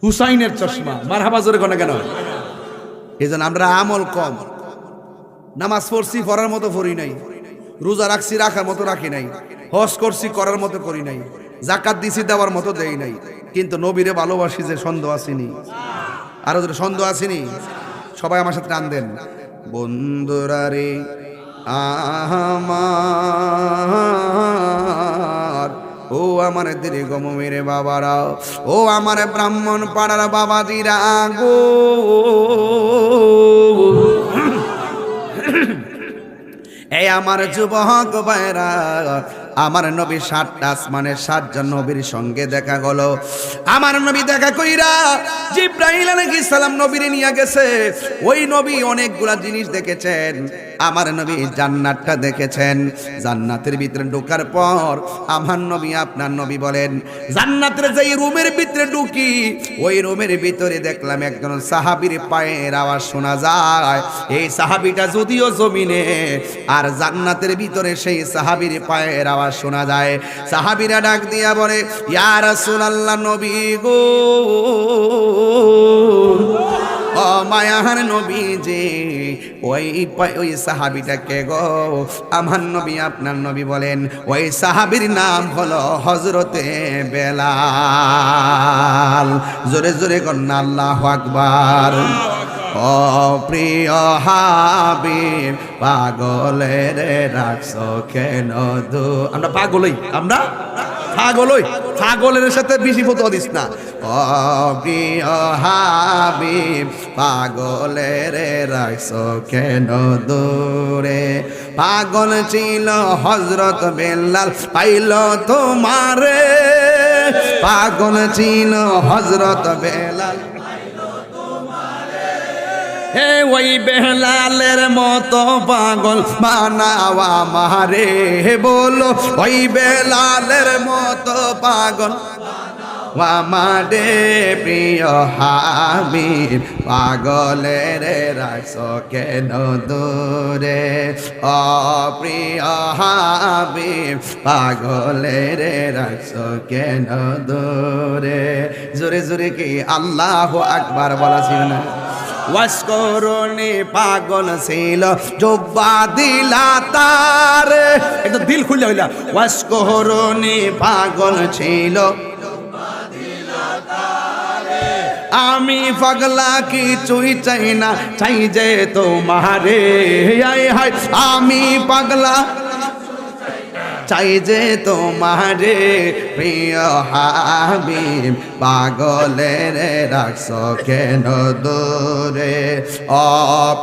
[SPEAKER 1] হুসাইনের চশমা। মারহাবা জোরে কোন কেন? এই জন্য আমরা আমল কম, নামাজ পড়ছি পড়ার মতো পড়ি নাই, রোজা রাখছি রাখার মতো রাখি নাই, হজ করছি করার মতো করি নাই, জাকাত দিছি দেওয়ার মতো দেই নাই, কিন্তু নবীরে ভালোবাসি যে সন্দেহ আসেনি? আরো যদি সন্দেহ আসেনি? সবাই আমার সাথে টান দেন, বন্ধুরা রে আমার, ও আমার দীর্ঘভূমির বাবারা, ও আমার ব্রাহ্মণ পাড়ার বাবাজিরা গো, এই আমার যুবক ভাইরা, আমার নবী 7টা আসমানের 7 জন নবীর সঙ্গে দেখা হলো। আমার নবী দেখা কইরা জিবরাইল আলাইহিস সালাম নবীরে নিয়ে গেছে। ওই নবী অনেকগুলা জিনিস দেখেছেন। আমার নবী জান্নাতটা দেখেছেন। জান্নাতের ভিতরে ঢোকার পর আমার নবী আপনার নবী বলেন, জান্নাতের যেই রুমের ভিতরে ঢুকি ওই রুমের ভিতরে দেখলাম একজন সাহাবীর পায়ের আওয়াজ শোনা যায়। এই সাহাবীটা যদিও জমিনে, আর জান্নাতের ভিতরে সেই সাহাবীর পায়ের আওয়াজ শোনা যায়। সাহাবীরা ডাক দিয়া বলে, ইয়া রাসূলুল্লাহ, নবী গো, ও মায়ার নবীজি, ওই সাহাবীটা কে গো? আমার নবী আপনার নবী বলেন, ওই সাহাবীর নাম হলো হযরতে বেলাল। জোরে জোরে কন্যা আল্লাহু আকবার। ও প্রিয় হাবিব, পাগলের রাখছো কেন দু? আমরা পাগলই, আমরা পাগলই, পাগলের সাথে বেশি ফটো দিস না। ও প্রিয় হাবিব, পাগলের রাখছো কেন দূরে? পাগল ছিল হযরত বেলাল, পাইল তোমারে। পাগল ছিল হযরত বেলাল, হে ওই বেলালের মতো পাগল বানাওয়া মারে। বলো, ওই বেলালের মতো পাগল আমারে। প্রিয় হাবিব, পাগলের রাখছো কেন দূরে? ও প্রিয় হাবিব, পাগলের রাখছো কেন দূরে? জোরে জোরে কি আল্লাহু আকবার বলা ছিল না? ওয়াসকরণে পাগল ছিল, জব্বা দিলা তার। একটু দিল খুলে হইলা। ওয়াসকরণে পাগল ছিল, আমি পাগলা কিছুই চাই না, চাই যে তোমারে। আমি পাগলা চাই যে তোমারে। প্রিয় হাবিব, পাগলের রাখছো কেন দূরে? ও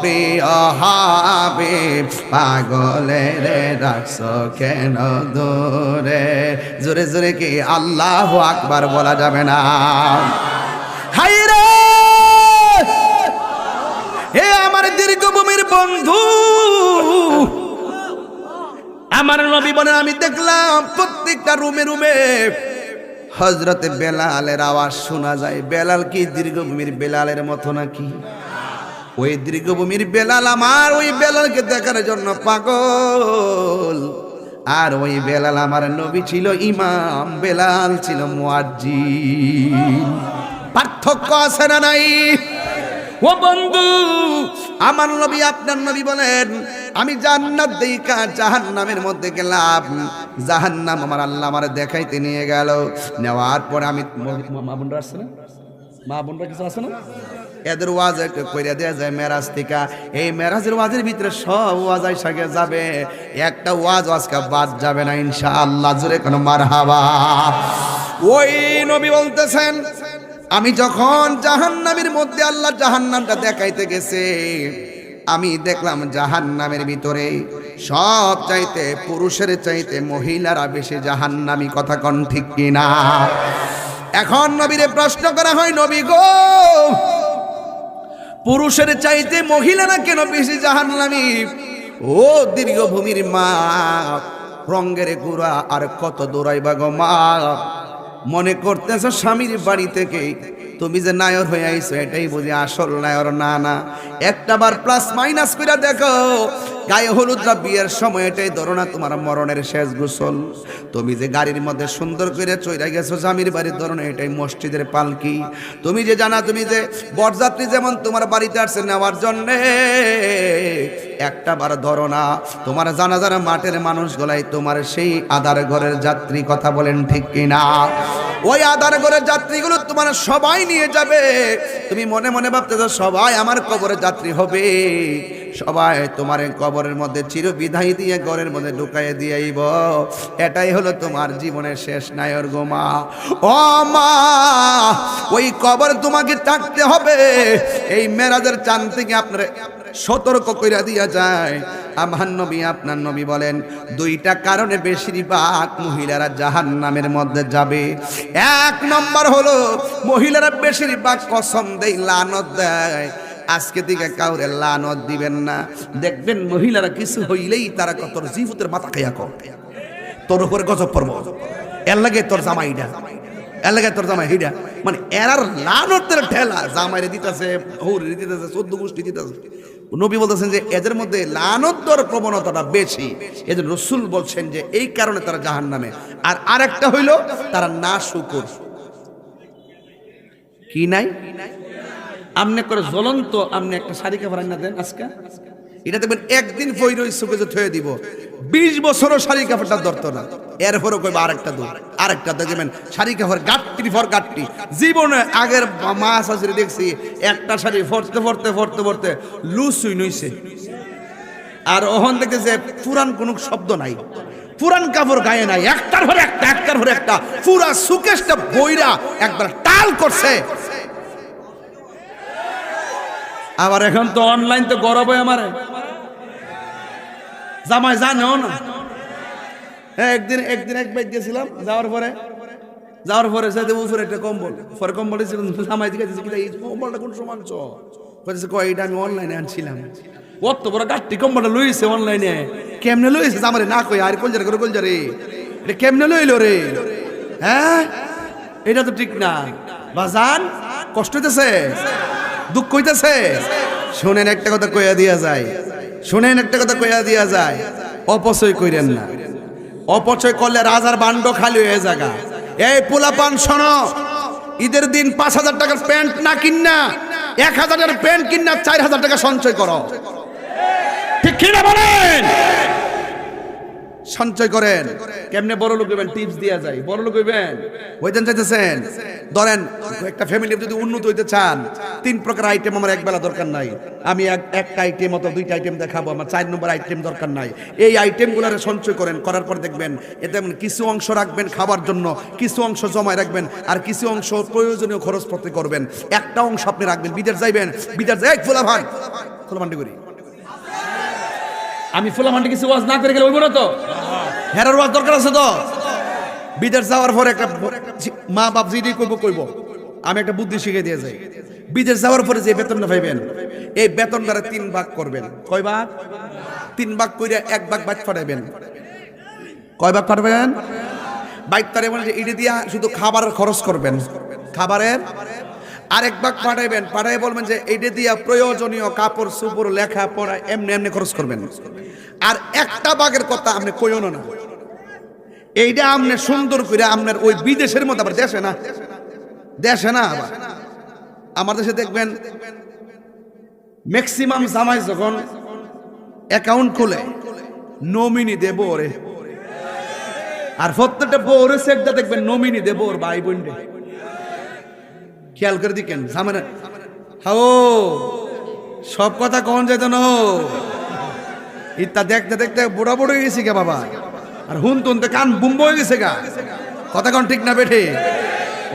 [SPEAKER 1] প্রিয় হাবিব, পাগলের রাখছো কেন দূরে? জোরে জোরে কি আল্লাহু আকবার বলা যাবে না? হায়রে, হে আমার দীর্ঘভূমির বন্ধু, আমার নবী বলেন, আমি দেখলাম প্রত্যেকটা রুমে রুমে হযরতে বেলালের আওয়াজ শোনা যায়। বেলাল কি দীর্ঘভূমির বেলালের মতো নাকি? ওই দীর্ঘভূমির বেলাল আমার, ওই বেলালকে দেখার জন্য পাগল। আর ওই বেলাল আমার নবী ছিল ইমাম, বেলাল ছিল মুয়াজ্জিন। পার্থক্য আছে না নাই? ও বন্ধু, আমার নবী আপনার নবী বলেন, আমি জান্নাত দেইকা জাহান্নামের মধ্যে গেলাম। জাহান্নাম আমার আল্লাহ আমার দেখাইতে নিয়ে গেল। নেওয়ার পরে আমি, মা বোনরা আসছে না? মা বোনরা কিছু আছে না? এদের ওয়াজ একটু কইরা দেয়া যায় মেরাজ থেকে। এই মেরাজের ওয়াজের ভিতরে সব ওয়াজ আইসাকে যাবে, একটা ওয়াজ আজকে বাদ যাবে না ইনশাআল্লাহ। জোরে কোন মারহাবা। ওই নবী বলতেছেন, আমি যখন জাহান্নামের মধ্যে আল্লাহ জাহান্নামটা দেখাইতে গেছে, আমি দেখলাম জাহান্নামের ভিতরে সব চাইতে, পুরুষের চাইতে মহিলারা বেশি জাহান্নামী। কথা কোন ঠিক কিনা? এখন নবীরে প্রশ্ন করা হয়, নবী গো, পুরুষের চাইতে মহিলারা কেন বেশি জাহান্নামী? ও দীর্ঘভূমির মা, রঙ্গের গুড়া আর কত দৌড়াইবা গো মা? মনে করতেছ স্বামীর বাড়ি থেকে তুমি যে নায়র হয়ে আইছো, এটাই বুঝি আসল নায়র? না না, একটা বার প্লাস মাইনাস করে দেখো। গায়ে হলুদরা বিয়ের সময় এটাই ধরো না তোমার মরণের শেষ গোসল। তুমি যে গাড়ির মধ্যে সুন্দর করে চইরা গেছো স্বামীর বাড়ির ধরো না, এটাই মসজিদের পালকি। তুমি যে জানা, তুমি যে বরযাত্রী যেমন তোমার বাড়িতে আসছে নেওয়ার জন্যে, একটা বার ধরো না তোমার জানাজার মাঠের মানুষগুলাই তোমার সেই আদার ঘরের যাত্রী। কথা বলেন ঠিক কিনা? ওই আদার ঘরের যাত্রীগুলো তোমার সবাই নিয়ে যাবে। তুমি মনে মনে ভাবতেছো সবাই আমার কবরের যাত্রী হবে, সবাই তোমার কবরের মধ্যে চিরবিদায় দিয়ে ঘরের মধ্যে ঢুকাইয়ে দিয়েইব। এটাই হলো তোমার জীবনের শেষ নায়র গো মা। ও মা, ওই কবর তোমাকে থাকতে হবে। এই মেরাজের চাঁদ থেকে আপনার সতর্ক কইরা দিয়া যায়। আমার নবী আপনার নবী বলেন, দুইটা কারণে বেশিরভাগ মহিলারা জাহান্নামের মধ্যে যাবে। এক নম্বর হলো, মহিলারা বেশিরভাগ কসম দেয়, লানত দেয়, আজকে থেকে কাউরে লানত দিবেন না। দেখবেন মহিলারা কিছু হইলেই তারা কত জিফুতের মাথা খাইয়া কর তোর উপরে গজব পড়ব, এর লাগে তোর জামাইটা, এর লাগে তোর জামাই হিডা, মানে এরার লানতের ঠেলা জামাইরে দিতেছে, হৌরে দিতেছে, 14 গোষ্ঠী দিতেছে। নবী বলতেছেন যে এদের মধ্যে লানতর প্রবণতাটা বেশি, এদের রাসূল বলছেন যে এই কারণে তারা জাহান্নামে। আর আরেকটা হইল তারা নাশুকর। কি নাই? আমনে করে জ্বলন্ত আমনে একটা শাড়ি কাপড় আইনা দেন আজকে, এটা দেখবেন একদিন ফইরই সুকে যে থয়ে দিব, 20 বছরও শাড়ি কাপড়টা ধরতো না। এরপরও কইবা আরেকটা দূর, আরেকটা দেখবেন শাড়ি কাপড় গাট্টি ফর গাট্টি। জীবনে আগের মা শাশুড়ি দেখছি একটা শাড়ি ফরতে ফরতে ফরতে ফরতে লুজ হই নইছে, আর ওহন দেখতেছে পুরান কোনো শব্দ নাই, পুরান কাপড় গায়ে নাই, একটার পর একটা একটার পর একটা পুরা সুকেশটা বইরা একবার টাল করছে। আবার এখন তো অনলাইন তো গরব হয় আমার জামাই জানেও না। একদিন এক বাইক গেছিলাম, যাওয়ার পরে সাথে উপরে একটা কম্বল, পরে কম্বল ছিল জামাই দিকে এই কম্বলটা কোন সমান চয়েছে কয় এটা আমি অনলাইনে আনছিলাম। অত বড় গাঠটি কম্বলটা লইছে অনলাইনে, কেমনে লইছে জামারে না কই আর কলজারে করে কলজারে এটা কেমনে লইলো রে? হ্যাঁ এটা তো ঠিক না বাজান, কষ্ট হইতেছে, দুঃখ হইতেছে। শুনেন একটা কথা কইয়া দিয়া যায়, শুনেন একটা কথা কইয়া দিয়া যায়, অপচয় কইরেন না। অপচয় করলে রাজার বান্ড খালি হয়ে জায়গা। এই পোলাপান শোনো, ঈদের দিন 5,000 টাকার প্যান্ট না কিনা 1,000 টাকার প্যান্ট কিনা 4,000 টাকা সঞ্চয় করো, ঠিক কিনা বলেন? সঞ্চয় করেন। কেমনে বড় লোক হইবেন টিপস দিয়া যায়, বড় লোক হইবেন হইতেন চাইতেছেন। ধরেন একটা ফ্যামিলি যদি উন্নত হইতে চান, 3 প্রকার আইটেম আমার এক বেলা দরকার নাই, আমি একটা আইটেম অথবা 2টা আইটেম দেখাবো, আমার 4 নম্বর আইটেম দরকার নাই। এই আইটেমগুলোরে সঞ্চয় করেন, করার পর দেখবেন এতে কিছু অংশ রাখবেন খাবার জন্য, কিছু অংশ জমায় রাখবেন, আর কিছু অংশ প্রয়োজনীয় খরচপত্র করবেন। একটা অংশ আপনি রাখবেন, বিদেশ যাইবেন, বিদেশ যাই ফুলাভান্ডি করি আমি, ফুলাভান্ডি কিছু ওয়াজ না করে গেলে হইব না তো, হেরার ওয়াজ দরকার আছে তো। বিদেশ যাওয়ার পরে একটা মা বাপ যেটি কইব আমি একটা বুদ্ধি শিখে দিয়ে যাই। বিদেশ যাওয়ার পরে যে বেতনটা পাইবেন, এই বেতনটারে 3 ভাগ করবেন। কয় ভাগ? 3 ভাগ কইরা 1 ভাগ বাইক পাঠাবেন। কয় ভাগ পাঠাবেন? বাইক তারে মানে যে ইডি দিয়া শুধু খাবারের খরচ করবেন, খাবারের। আরেক ভাগ পাঠাইবেন, পাঠাই বলবেন যে এইটা দিয়া প্রয়োজনীয় কাপড় চোপড় লেখা পড়া এমনি এমনি খরচ করবেন। আর একটা ভাগের কথা আপনি কইও না, এইটা আপনি সুন্দর করে আপনার ওই বিদেশের মধ্যে, আবার দেশে না, দেশে না, আবার আমার দেশে দেখবেন ম্যাক্সিমাম জামাই যখন অ্যাকাউন্ট খুলে নমিনি দেব ওরে, আর প্রত্যেকটা বউরে চেকটা দেখবেন নমিনি দেব ওর ভাই বোনরে। খেয়াল করে দিকেন জামাই হাও সব কথা কখন যেত না, ইত্যা দেখতে দেখতে বুড়া বুড়ো হয়ে গেছি গা বাবা, আর হুন তুনতে কান বুম্ব হয়ে গেছে গা, কথা কোন ঠিক না বেঠে?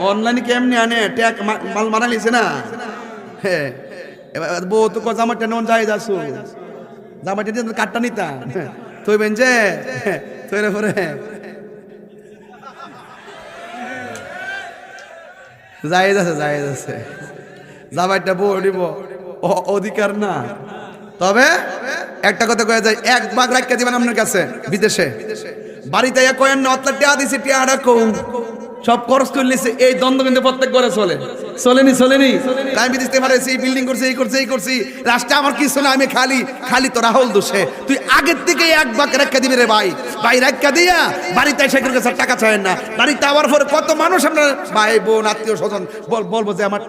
[SPEAKER 1] অনলাইনে কেমনি আনে ট্যাগ মাল মারা লিছে না। হ্যাঁ এবার বউ তো জামাটা নন যাই যাচ্ছ, জামাটা দিয়ে কাঠটা নিতা থইবেন যে তৈরি করে যাই যাচ্ছে জামাইটা বউ দিব অধিকার না। তবে একটা কথা কয়া যায়, 1 ভাগ রাখতে দিবেন আপনার কাছে বিদেশে, বাড়িতে কয়েন না অতলা টিয়া দিছি, টিয়াটা কম সব খরচ করে নিছে। এই দ্বন্দ্ব কিন্তু প্রত্যেক ঘরে চলেনি আমি বিদেশ থেকে পাঠাইছি, বিল্ডিং করছি, এই করছি, রাষ্ট্রে আমার কিছু না, আমি খালি তো রাহুল দোষে। তুই আগের থেকে 1 ভাগ রেখা দিবি রে ভাই রেখা দিয়া বাড়িতে এসে কাছে টাকা চায় না। বাড়িতে আবার পরে কত মানুষ আপনার ভাই বোন আত্মীয় স্বজন বলবো যে আমার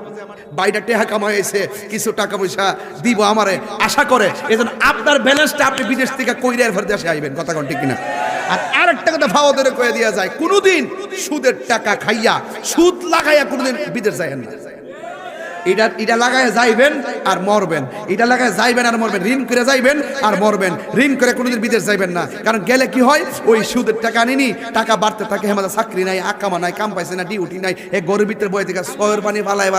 [SPEAKER 1] বাইটা টেহা কামাইছে, কিছু টাকা পয়সা দিব আমারে আশা করে। এজন্য আপনার ব্যালেন্সটা আপনি বিদেশ থেকে কইরে এর পরে দেশে আইবেন, কথা কোন ঠিক কিনা? আর আরেকটা কথা ভাও ধরে কয়ে দিয়া যায়, কোনোদিন সুদের টাকা খাইয়া সুদ লাগাইয়া কোনোদিন বিদেশ যায় না। এটা লাগায় যাইবেন আর মরবেন, এটা লাগায় যাইবেন আর মরবেন, ঋণ করে যাইবেন আর মরবেন, ঋণ করে কোনোদিন বিদেশ যাইবেন না। কারণ গেলে কি হয়, ওই সুদের টাকা আনিনি, টাকা বাড়তে থাকে, হেমাদা চাকরি নাই, আকামা নাই, কাম পাইছে না, ডিউটি নাই, এই গরিব ভিতরে বয়ে থেকে সয়ের পানি বালায়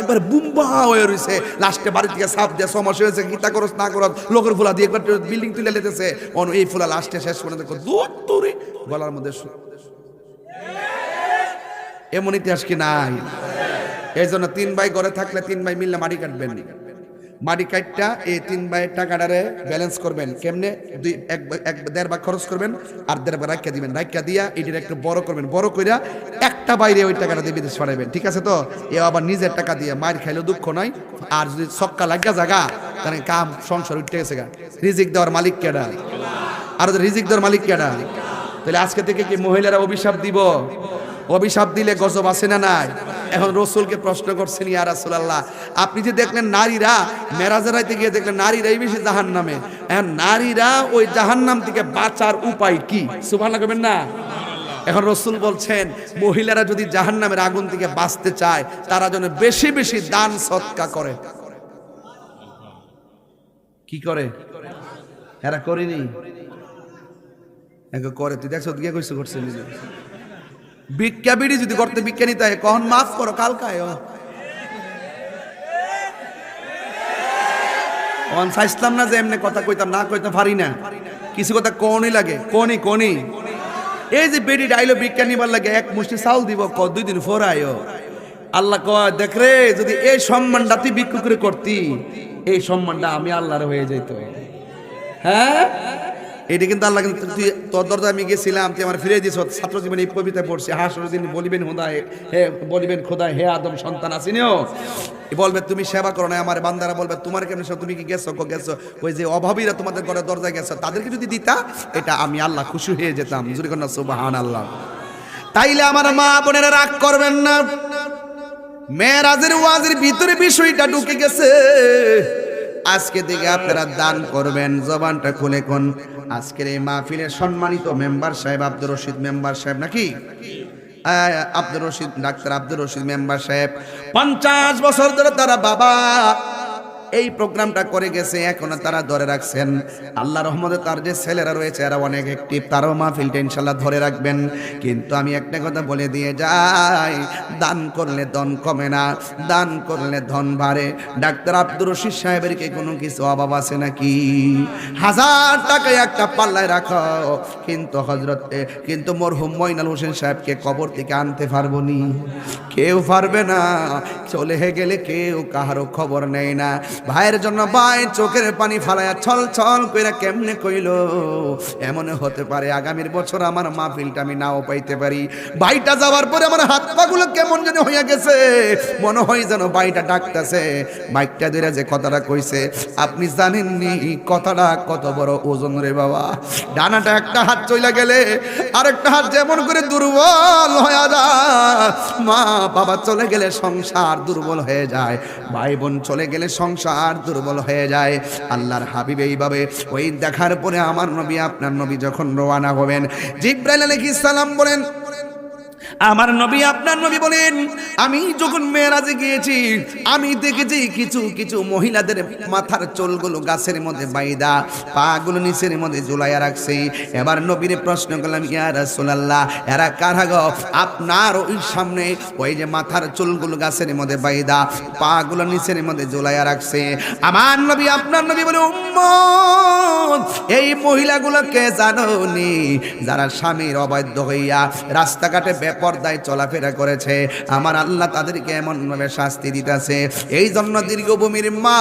[SPEAKER 1] একবার বুম্বা হয়ে রয়েছে। লাস্টে বাড়ি থেকে সাপ দিয়ে 6 মাস হয়েছে, গীতা করস না করস, লোকের ফুলা দিয়ে একবার বিল্ডিং তুলে লেতেছে, এই ফুলা লাস্টে শেষ করে দেখো দূরে গলার মধ্যে। এমন ইতিহাস কি নাই? এই জন্য 3 ভাই ঘরে থাকলে 3 ভাই মিললে মাটি কাটবেন, মাটি কাটটা এই 3 ভাইয়ের টাকাটারে ব্যালেন্স করবেন কেমনে, এক দেড় ভাগ খরচ করবেন আর দেড় ভাগ রাখিয়া দিবেন, রাখিয়া দিয়া এটার একটু বড় করবেন, বড় কইরা একটা বাইরে ওই টাকাটা দিয়ে বিদেশ পাঠাবেন, ঠিক আছে তো? এ আবার নিজের টাকা দিয়ে মার খাইলেও দুঃখ নয়, আর যদি ছক্কা লাগা জায়গা তাহলে কাম সংসার উঠে গেছে গা। রিজিক দেওয়ার মালিক কেডা? আর রিজিক দেওয়ার মালিক কেডা? তাহলে আজকে থেকে কি মহিলারা অভিশাপ দিব? অভিশাপ দিলে গজব আছে না নাই? এখন রসুলকে প্রশ্ন করছেন, ইয়া রাসূলুল্লাহ, আপনি যে দেখলেন নারীরা মেরাজের রাতে গিয়ে দেখলেন নারীরাই বেশি জাহান্নামে, এখন নারীরা ওই জাহান্নাম থেকে বাঁচার উপায় কি? সুবহানাল্লাহ কইবেন না? এখন রসুল বলছেন মহিলারা যদি জাহান্নামের আগুন থেকে বাঁচতে চায় তারা যেন বেশি বেশি দান সদকা করে। কি করে? এরা করেনি, করে। তুই দেখছ গিয়ে কইছে করছে নিজে। ভিক্ষা বিড়ি যদি করতে ভিক্ষা নিতে হয় কখন মাফ করো কালকায় চাইছিলাম না যে এমনি কথা কইতাম না, কইতে পারি না, কিছু কথা কোনই লাগে, কোনি এই যে বেডি ডাইলো ভিক্ষা নিবার লাগে এক মুষ্টি চাউল দিব, 2 দিন ফোরায়ও। আল্লাহ কয় দেখ রে, যদি এই সম্মানটা তুই ভিক্ষু করে করতি, এই সম্মানটা আমি আল্লাহর হয়ে যেত। হ্যাঁ, এটা কিন্তু আল্লাহ কিন্তু তুই তোর দরজা আমি গেছিলাম, তুই আমার ফিরে দিয়েছ। ছাত্র জীবনে এই কবিতায় পড়ছি, হাসরের দিন বলিবেন খোদায়, হে বলিবেন খোদায়, হে আদম সন্তান আসিনিও, বলবে তুমি সেবা করো না আমার বান্দারা বলবে তোমার কেমন, তুমি কি গেছো গেছো, ওই যে অভাবীরা তোমাদের ঘরে দরজায় গেছো তাদেরকে যদি দিতা এটা আমি আল্লাহ খুশি হয়ে যেতাম। জোরে কর না সুবহানাল্লাহ। তাইলে আমার মা বোনেরা রাগ করবেন না, মেরাজের ওয়াজের ভিতরে বিষয়টা ঢুকে গেছে। আজকে থেকে আপনারা দান করবেন, জবানটা খুলে কোন। আজকের এই মাহফিলের সম্মানিত মেম্বার সাহেব আব্দুর রশিদ মেম্বার সাহেব, নাকি আব্দুর রশিদ, ডাক্তার আব্দুর রশিদ মেম্বার সাহেব 50 বছর ধরে তারা বাবা এই প্রোগ্রামটা করে গেছে, এখনো তারা ধরে রাখছেন। আল্লাহ রহমতে তার যে ছেলেরা রয়েছে এরা অনেক অ্যাক্টিভ, তারাও মাহফিলটা ইনশাল্লাহ ধরে রাখবেন। কিন্তু আমি একটা কথা বলে দিয়ে যাই, দান করলে ধন কমে না, দান করলে ধন বাড়ে। ডাক্তার আব্দুর রশিদ সাহেবের কি কোনো কিছু অভাব আছে নাকি? 1000 টাকায় একটা পাল্লায় রাখো, কিন্তু মরহুম মইনুল হোসেন সাহেবকে কবর থেকে আনতে পারবো নি? কেউ পারবে না। চলে গেলে কেউ কাহারও খবর নেই না। ভাইয়ের জন্য ভাই চোখের পানি ফালায়া ছল ছল কইরা কেমনে কইল, এমন হতে পারে আগামীর বছর আমার মাহফিলটা আমি নাও পাইতে পারি। ভাইটা যাওয়ার পরে আমার হাত পাগুলো কেমন যেন হইয়া গেছে, মনে হয় যেন ভাইটা ডাকতেছে। বাইকটা ধরে যে কথাটা কইছে, আপনি জানেননি কথাটা কত বড় ওজন রে বাবা। ডানাটা একটা হাত চইলা গেলে আরেকটা হাত যেমন করে দুর্বল হয়ে যায়, মা বাবা চলে গেলে সংসার দুর্বল হয়ে যায়, ভাই বোন চলে গেলে সংসার দুর্বল হয়ে যায়। আল্লাহর হাবিব এইভাবে ওই দেখার পরে আমার নবী আপনার নবী যখন রওনা হবেন, জিবরাইল আলাইহিস সালাম বলেন, আমার নবী আপনার নবী বলেন, আমি যখন মেরাজে গিয়েছি আমি দেখেছি কিছু কিছু মহিলাদের মাথার চুলগুলো গাছের মধ্যে বাইদা, পাগুলো নিচের মধ্যে ঝুলাইয়া রাখছে। এবার নবীরে প্রশ্ন করলাম, ইয়া রাসূলুল্লাহ, এরা কারা গো? আপনার ওই সামনে ওই যে মাথার চুলগুলো গাছের মধ্যে বাইদা, পাগুলো নিচের মধ্যে ঝুলাইয়া রাখছে। আমার নবী আপনার নবী বলে, উম্মত, এই মহিলাগুলোকে জানোনি? যারা স্বামীর অবাধ্য হইয়া রাস্তাঘাটে পর্দায় চলাফেরা করেছে, আমার আল্লাহ তাদেরকে এমন ভাবে শাস্তি দিতেছে। এই জন্য দীর্ঘভূমির মা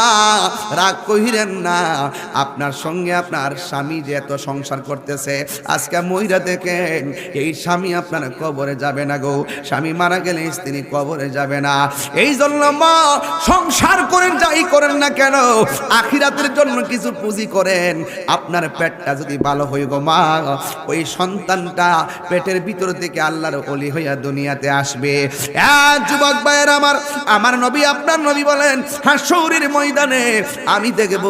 [SPEAKER 1] রাগ কহিরেন না, আপনার সঙ্গে আপনার স্বামী যে এত সংসার করতেছে, আজকে মহিলা দেখেন এই স্বামী আপনার কবরে যাবে না গো, স্বামী মারা গেলে স্ত্রী কবরে যাবে না। এই জন্য মা সংসার করেন, যাই করেন না কেন, আখিরাতের জন্য কিছু পুঁজি করেন। আপনার পেটটা যদি ভালো হই গো মা, ওই সন্তানটা পেটের ভিতর থেকে আল্লাহর ওলি হইয়া দুনিয়াতে আসবে। যুবক ভাইয়ের আমার নবী আপনার নবী বলেন, হাসরের ময়দানে আমি দেখব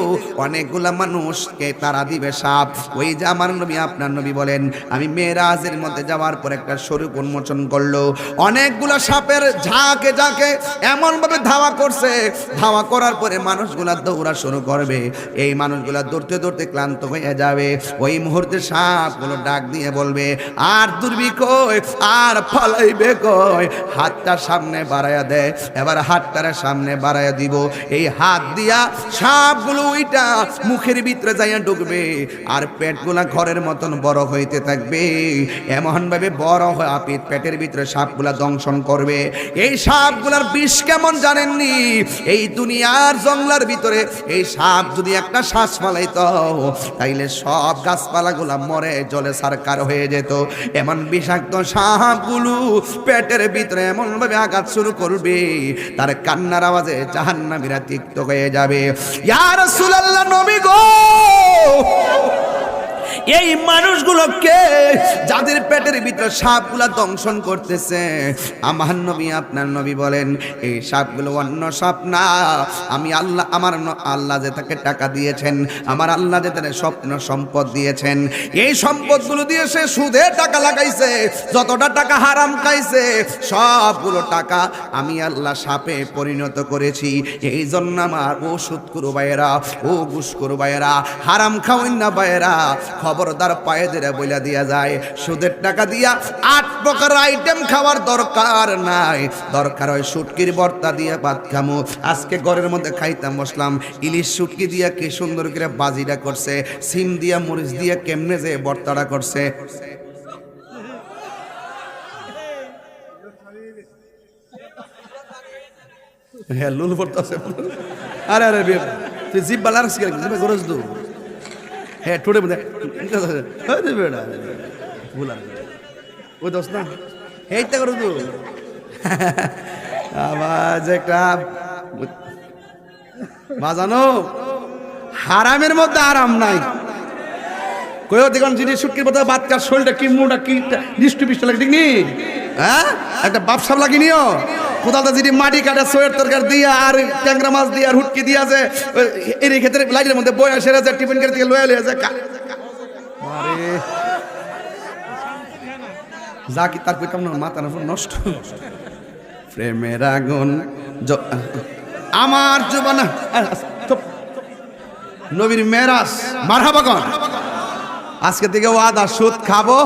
[SPEAKER 1] অনেকগুলা মানুষকে তারা দিবে সাপ। ওই যে আমার নবী আপনার নবী বলেন, আমি মেরাজের মধ্যে যাওয়ার পর একটা স্বরূপ উন্মোচন করলো, অনেকগুলা সাপের ঝাঁকে ঝাঁকে এমন ভাবে ধাওয়া করছে, ধাওয়া করার পরে মানুষগুলা দৌড়া শুরু করবে। এই মানুষগুলা দৌড়তে দৌড়তে ক্লান্ত ক্লান্ত হয়ে যাবে। ওই মুহূর্তে সাপগুলো ডাক দিয়ে বলবে, আর দুর্বি কই, আর ফলাইবে কই। হাতটা সামনে বাড়ায়া দেয়। এবার হাতটার সামনে বাড়ায়া দিব। এই হাত দিয়া সাপগুলো ওইটা মুখের ভিতরে যাইয়া ঢুকবে, আর পেটগুলা ঘরের মতন বড় হইতে থাকবে। এমন ভাবে বড় হয় আপনি পেটের ভিতরে সাপগুলা দংশন করবে। এই সাপগুলার বিষ কেমন জানেননি? এই দুনিয়ার জঙ্গলার ভিতরে এই সাপ যদি একটা শ্বাস ফালাইতো, তাইলে সব গাছপালাগুলা মরে জলে সারকার হয়ে যেত। এমন বিষাক্ত সাপগুলো পেটের ভিতরে এমন ভাবে আঘাত শুরু করবে, তার কান্নার আওয়াজে জাহান্নামীরা তিক্ত হয়ে যাবে। ইয়া রাসূলুল্লাহ, নবী গো, এই মানুষগুলোকে যাদের পেটের ভিতরে সাপগুলা দংশন করতেছে, আমার নবী আপনার নবী বলেন এই সাপগুলো অন্য সাপ না। আমি আল্লাহ, আমার আল্লাহ যে তাকে টাকা দিয়েছেন, আমার আল্লাহ যে তাকে স্বপ্ন সম্পদ দিয়েছেন, এই সম্পদগুলো দিয়ে সে সুদে টাকা লাগাইছে। যতটা টাকা হারাম খাইছে, সবগুলো টাকা আমি আল্লাহ সাপে পরিণত করেছি। এই জন্য আমার ও সুদখোর ভাইয়েরা, ও ঘুষখোর ভাইয়েরা, হারাম খাওয়েন না ভাইয়েরা, খবরদার পায়ে ধরে বইলা দিয়া যায়। সুদের টাকা দিয়া 8 প্রকার আইটেম খাওয়ার দরকার নাই। দরকার হয় শুটকির ভর্তা দিয়ে ভাত খামু। আজকে ঘরের মধ্যে খাইতাম বসলাম, ইলিশ শুটকি দিয়া কি সুন্দর করে বাজিটা করছে, সিম দিয়া মরিচ দিয়া কেমনে যে ভর্তাটা করছে। হ্যাঁ, লুল ভর্তা আছে। আরে আরে তুই জিভ বালার জিভে গরজ দু। হ্যাঁ, ঠোঁটে মধ্যে ওই দোষ না, এইটা করো তো আওয়াজ একটা বাজানো। হারামের মধ্যে আরাম নাই। কয়ও দেখুন জিনিস শুটকির মতো বাচ্চার শরীরটা কি মুটা কি নিষ্ঠুপিষ্ট লাগে, ঠিক নি? হ্যাঁ, একটা বাপসাপ লাগিনিও। কোথাও যদি মাটি কাটা সোয়ের তরকার দিয়া আর ট্যাংরা মাছ দিয়ে আর হুটকি দিয়া আছে, এর ক্ষেত্রে লাইটের মধ্যে বয়া সেরা যায়, টিফিন করে থেকে লয়ে লয়ে যায়। আরে যা কি তার কইতাম না, মাথা নষ্ট। প্রেমের আগুন আমার জবানা, নবীর মেরাজ মারহাবা কন। আজকে থেকে ওয়াদা, সুদ খাবো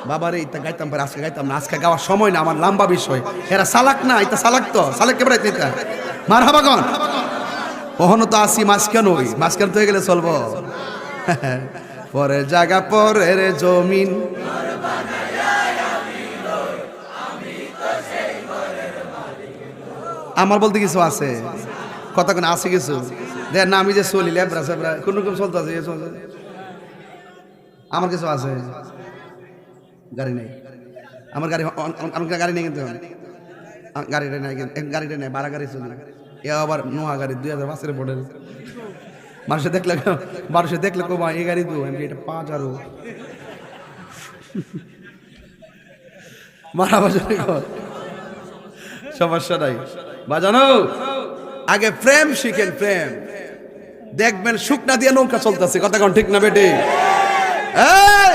[SPEAKER 1] বাবারে। এটা গাইতাম পারে, আজকে গাইতাম না, আজকে গাওয়ার সময় না, আমার লম্বা বিষয়। এরা সালাক না, এটা সালাক তো সালাক কে বেড়াইতে এটা মারহাবা কন। কখনো তো আসি মাছ কেন, মাছ কেন হয়ে গেলে চলবো। পরের জায়গা পরের জমিন, আমার বলতে কিছু আছে, কথা কোন আছে কিছু দেখ না। আমি যে চলি লেবরা সেবরা কোন রকম চলতে আছে, আমার কিছু আছে। গাড়ি নেই আমার, গাড়ি নেই, কিন্তু গাড়িটা নাই, গাড়িটা নেই, ভাড়া গাড়ি চলি। এ আবার নোয়া গাড়ি 2005 মডেল। মানুষে দেখলে কমা এই গাড়ি দু, আমি এটা 5 আরো মারা বাজারে সমস্যা নাই। বাজানো আগে প্রেম শিখেন, প্রেম দেখবেন শুকনা দিয়ে নৌকা চলতেছে। কথা কোন ঠিক না বেটি? এই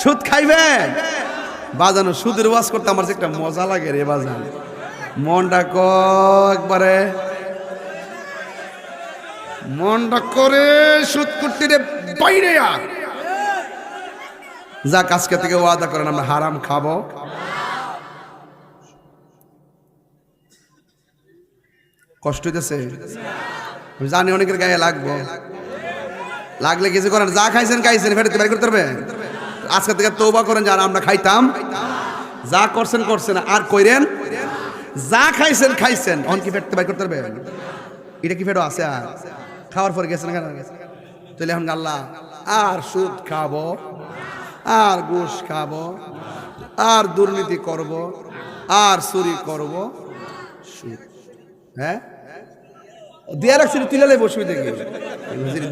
[SPEAKER 1] সুদ খাইবেন বাজানো, সুদের ওয়াজ করতে আমার যে একটা মজা লাগে রে বাজান। মনটা একবারে মনটা করে সুদ করতে রে বাইরে। যাক, আজকে থেকে ওয়াদা করেন আমরা হারাম খাবো। কষ্ট হইতেছে জানি, অনেকের গায়ে লাগবো, লাগলে কিছু করেন। যা খাইছেন ফেরত বের করতে পারবেন। আজকে থেকে তওবা করেন, যারা আমরা খাইতাম, যা করছেন করছেন, আর কইরেন যা খাইছেন অন কি ফেরত বের করতে পারবেন? এটা কি ফেরত আছে? আর খাওয়ার পরে গেছেন কেন? তাহলে এখন আল্লাহ আর সুদ খাবো, আর ঘুষ খাবো, আর দুর্নীতি করব, আর চুরি করব। সুদ হ্যাঁ দিয়া রাখছি, তুই বসবি দেখি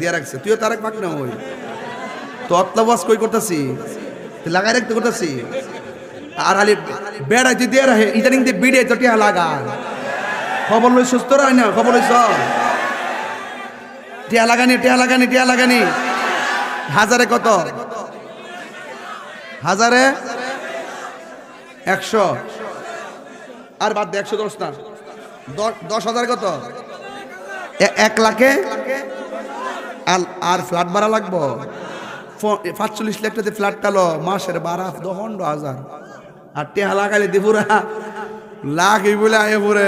[SPEAKER 1] দিয়া রাখছে, তুইও তার পাক না ওই তো অতলাবাস কই করতেছি, লাগাই রাখতে করতেছি। আর আলি বেড়াই তুই দিয়ে রাখে ইদানিং দিয়ে বিড়ে তো টিয়া লাগা। খবর লই সুস্থ রায় না, খবর লইছ টিয়া লাগানি। হাজারে কত? হাজারে 100, আর বাদ দে 110 না, 10,000 কত? 1 লাখে আর ফ্ল্যাট ভাড়া লাগবো 45 লাখ টাকা ফ্ল্যাট টালো মাসের 12,000 আর টেহা লাগাইলে দিপুরা লাখ এই বলে আয় পরে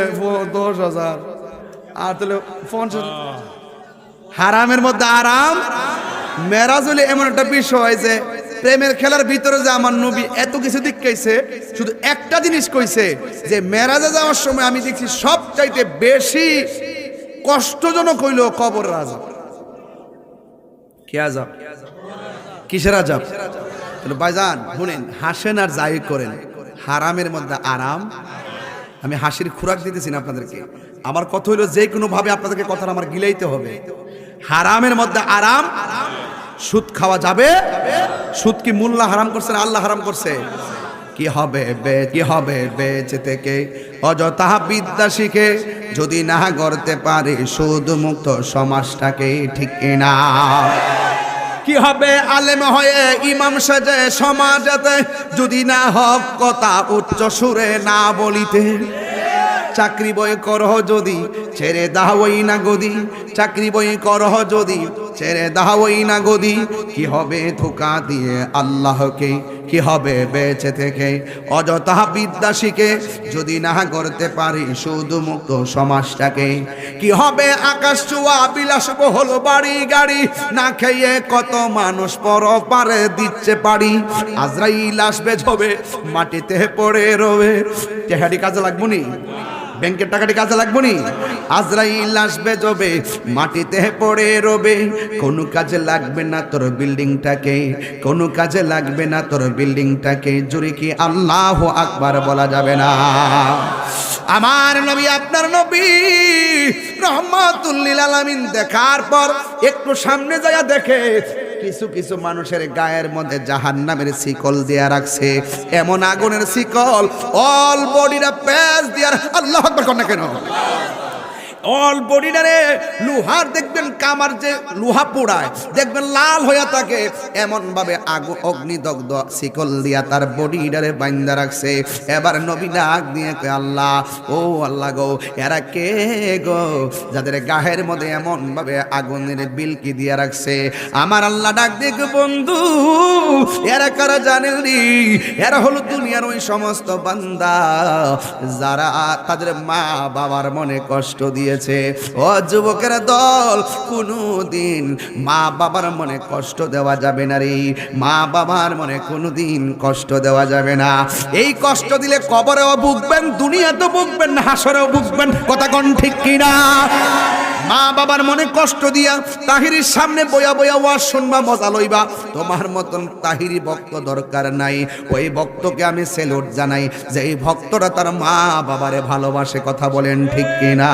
[SPEAKER 1] 10,000 আর তাহলে 50 হারামের মধ্যে আরাম। মেরাজ হলে এমন একটা বিষয় যে প্রেমের খেলার ভিতরে যে আমার নবী এত কিছু দিক কইছে, শুধু একটা জিনিস কইছে যে মেরাজে যাওয়ার সময় আমি দেখছি সবচাইতে বেশি কষ্টজনক হইল কবরের আযাব। কি আযাব? কিসের আযাব? ভাইজান শুনেন, হাসেন আর যাই করেন, হারামের মধ্যে আরাম। আমি হাসির খোরাক দিতেছি না আপনাদেরকে, আমার কথা হইলো যে কোনো ভাবে আপনাদেরকে কথাটা আমার গিলাইতে হবে। হারামের মধ্যে আরাম। সুদ খাওয়া যাবে? সুদ কি মোল্লা হারাম করছে না আল্লাহ হারাম করছে? কি হবে বেঁচে থেকে অযথা বিদ্যা শিখে যদি না গড়তে পারে সুদ মুক্ত সমাজটাকে, ঠিক কিনা? কি হবে আলেম হয়ে ইমাম সেজে সমাজেতে যদি না হক কথা উচ্চ সুরে না বলিতে? চাকরি বই করহ যদি ছেড়ে দাওই না গদি, চাকরি বই করহ যদি ছেড়ে দাওই না গদি, কি হবে ধোঁকা দিয়ে আল্লাহকে? কি হবে বেঁচে থেকে অযথা বিদ্যা শিখে যদি না করতে পারি শুধু মুক্ত সমাজটাকে? কি হবে আকাশ ছোঁয়া বিলাসবহুল বাড়ি গাড়ি, না খেয়ে কত মানুষ পরপারে দিচ্ছে পাড়ি। আজরাইল আসবে ঝবে মাটিতে পড়ে রবে, টেহারি কাজে লাগবো নি? ব্যাংকের টাকাটি কাজে লাগবো নি? আজরাইল আসবে জবে মাটিতে পড়ে রবে, কোনো কাজে লাগবে না তোর বিল্ডিংটাকে, কোনো কাজে লাগবে না তোর বিল্ডিংটাকে। জোরে কি আল্লাহু আকবার বলা যাবে না? আমার নবী, আপনার নবী রহমাতুল লিল আলামিন দেখার পর একটু সামনে যায় দেখে কিছু কিছু মানুষের গায়ের মধ্যে জাহান্নামের শিকল দেয়া রাখছে, এমন আগুনের শিকল অল বডিটা প্যাচ দিয়া। আল্লাহু আকবার কর না কেন? অল বডিটারে লোহার দেখবেন কামার যে লোহা পোড়ায় দেখবেন লাল হইয়া থাকে, এমন ভাবে অগ্নিদগ্ধ শিকল দিয়া তার বডিটারে বাইন্ধা রাখছে। এবার নবী ডাক দিয়ে কয় আল্লাহ, ও আল্লাহ গো, এরা কে গো যাদের গায়ের মধ্যে এমন ভাবে আগুনের বিলকি দিয়া রাখছে? আমার আল্লাহ ডাক দিয়ে কয় বন্ধু, এরা কারা জানেন নি? এরা হলো দুনিয়ার ওই সমস্ত বান্দা যারা তাদের মা বাবার মনে কষ্ট দিয়ে। ও যুবকের দল, কোনদিন মা বাবার মনে কষ্ট দেওয়া যাবে না রে। মা বাবার মনে কোনদিন কষ্ট দেওয়া যাবে না। এই কষ্ট দিলে কবরেও ভুগবেন, দুনিয়াতেও ভুগবেন, হাসরেও ভুগবেন। কথা কোন ঠিক কিনা? মা বাবার মনে কষ্ট দিয়া তাহিরির সামনে বয়া বয়া ওয়াজ শুনবা, মজা লইবা, তোমার মতন তাহিরি ভক্ত দরকার নাই। ওই ভক্তকে আমি সেলুট জানাই যে এই ভক্তরা তার মা বাবারে ভালোবাসে। কথা বলেন ঠিক কিনা?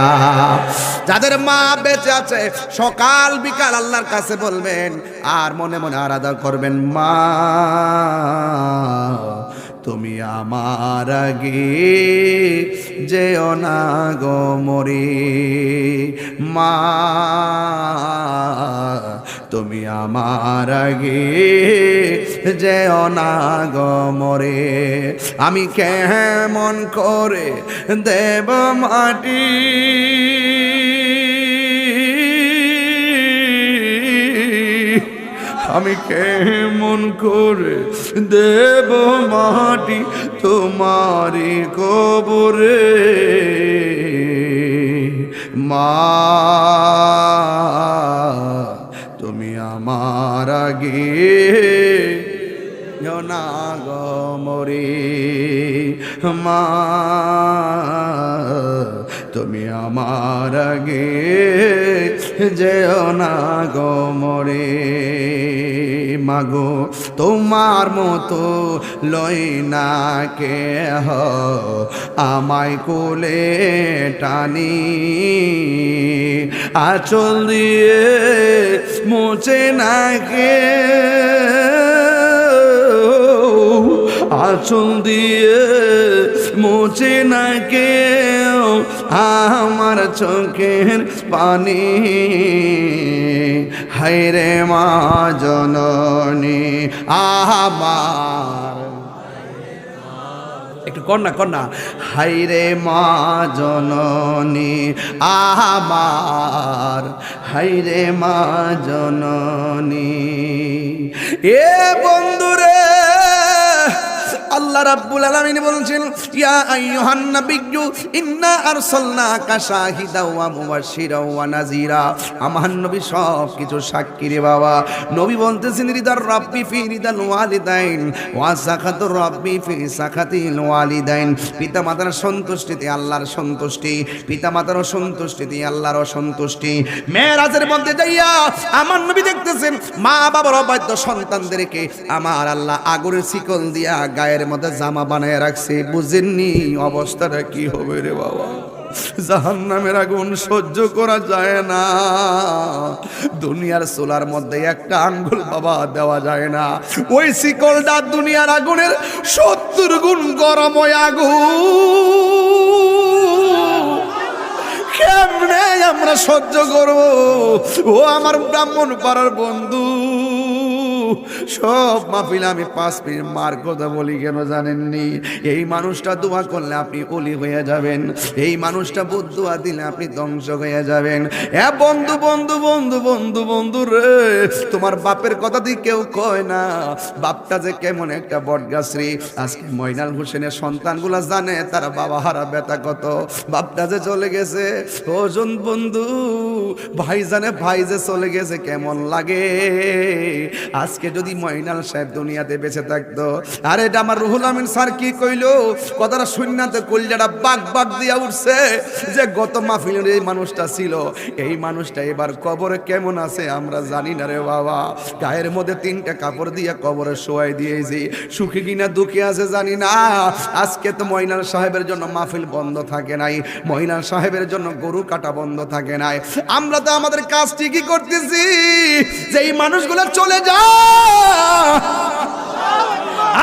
[SPEAKER 1] যাদের মা বেঁচে আছে সকাল বিকাল আল্লাহর কাছে বলবেন আর মনে মনে আরাধনা করবেন, মা তুমি আমার আগে যেও না গো মরে, মা তুমি আমার আগে যেও না গো মরে। আমি কেমন করে দেব মাটি, আমি কেমন করে দেব মাটি তোমারি কবরে, মা তুমি আমার আগে না গো মরে, মা তুমি আমার আগে যেও না গো মরে। মাগো তোমার মতো লই না কেহ আমায় কোলে টানি, আঁচল দিয়ে মুছে না কে, আঁচল দিয়ে মুছে না কেউ আমার চোখের পানি। হায়রে মা জননী আমার। একটু কন্যা হাইরে মা জননী আমার, হাইরে মা জননী। এ বন্ধুরে, আল্লাহ রাব্বুল আলামিন বলছেন ইয়া আইয়ুহান নাবিয়্যু ইন্না আরসালনাকা শাহিদাও ওয়া মুবাশশিরাও ওয়া নাযীরা। আমার নবী সব কিছু সাক্ষী রে বাবা। নবী বলতেছেন রিদার রাব্বি ফি রিদাল ওয়ালিদাইন ওয়া সাখাতুর রাব্বি ফি সাখাতিল ওয়ালিদাইন। পিতামাতার সন্তুষ্টিতে আল্লাহর সন্তুষ্টি, পিতামাতার অসন্তুষ্টিতে আল্লাহর অসন্তুষ্টি। মেরাজের মধ্যে যাইয়া আমার নবী দেখতেছেন মা বাবার অবাধ্য সন্তানদেরকে আমার আল্লাহ আগুনের শিকল দিয়া গায়ের মধ্যে জামা বানায় রাখছে। বুঝেননি অবস্থাটা কি হবে রে বাবা? জাহান্নামের আগুন সহ্য করা যায় না। দুনিয়ার চুলার মধ্যে একটা আঙ্গুল বাবা দেওয়া যায় না। ওই শিকলটা দুনিয়ার আগুনের 70 গুণ গরম ওই আগুন। কেমনে আমরা সহ্য করব? ও আমার ব্রাহ্মণ পাড়ার বন্ধু, সব মাহফিলে আমি 5 মিনিট মার কথা বলি কেন জানেননি? এই মানুষটা দোয়া করলে আপনি ওলি হয়ে যাবেন, এই মানুষটা বদদুয়া দিলে আপনি ধ্বংস হয়ে যাবেন। এ বন্ধু বন্ধু বন্ধু বন্ধু বন্ধু রে, তোমার বাপের কথা দিয়ে কেউ কয় না বাপটা যে কেমন একটা বটগাছ রে। আজকে মইনাল হোসেনের সন্তানগুলা জানে তারা বাবা হারা ব্যথা কত। বাপটা যে চলে গেছে, ওজন বন্ধু ভাই জানে ভাই যে চলে গেছে কেমন লাগে। আজকে যদি মইনাল সাহেব দুনিয়াতে বেঁচে থাকতো, আর এটা আমার রুহুল আমিন স্যার কি কইলো কথাটা শূন্যতে কলজাটা বাগ বাগ দিয়া উঠছে যে গত মাহফিলের এই মানুষটা ছিল, এই মানুষটা এবার কবরে কেমন আছে আমরা জানি না রে বাবা। গায়ের মধ্যে 3টা কাপড় দিয়ে কবরে শোয়াই দিয়েছি, সুখী কিনা দুঃখী আছে জানি না। আজকে তো মইনাল সাহেবের জন্য মাহফিল বন্ধ থাকে নাই, মইনাল সাহেবের জন্য গরু কাটা বন্ধ থাকে নাই। আমরা তো আমাদের কাজ ঠিকই করতেছি যে এই মানুষগুলো চলে যায়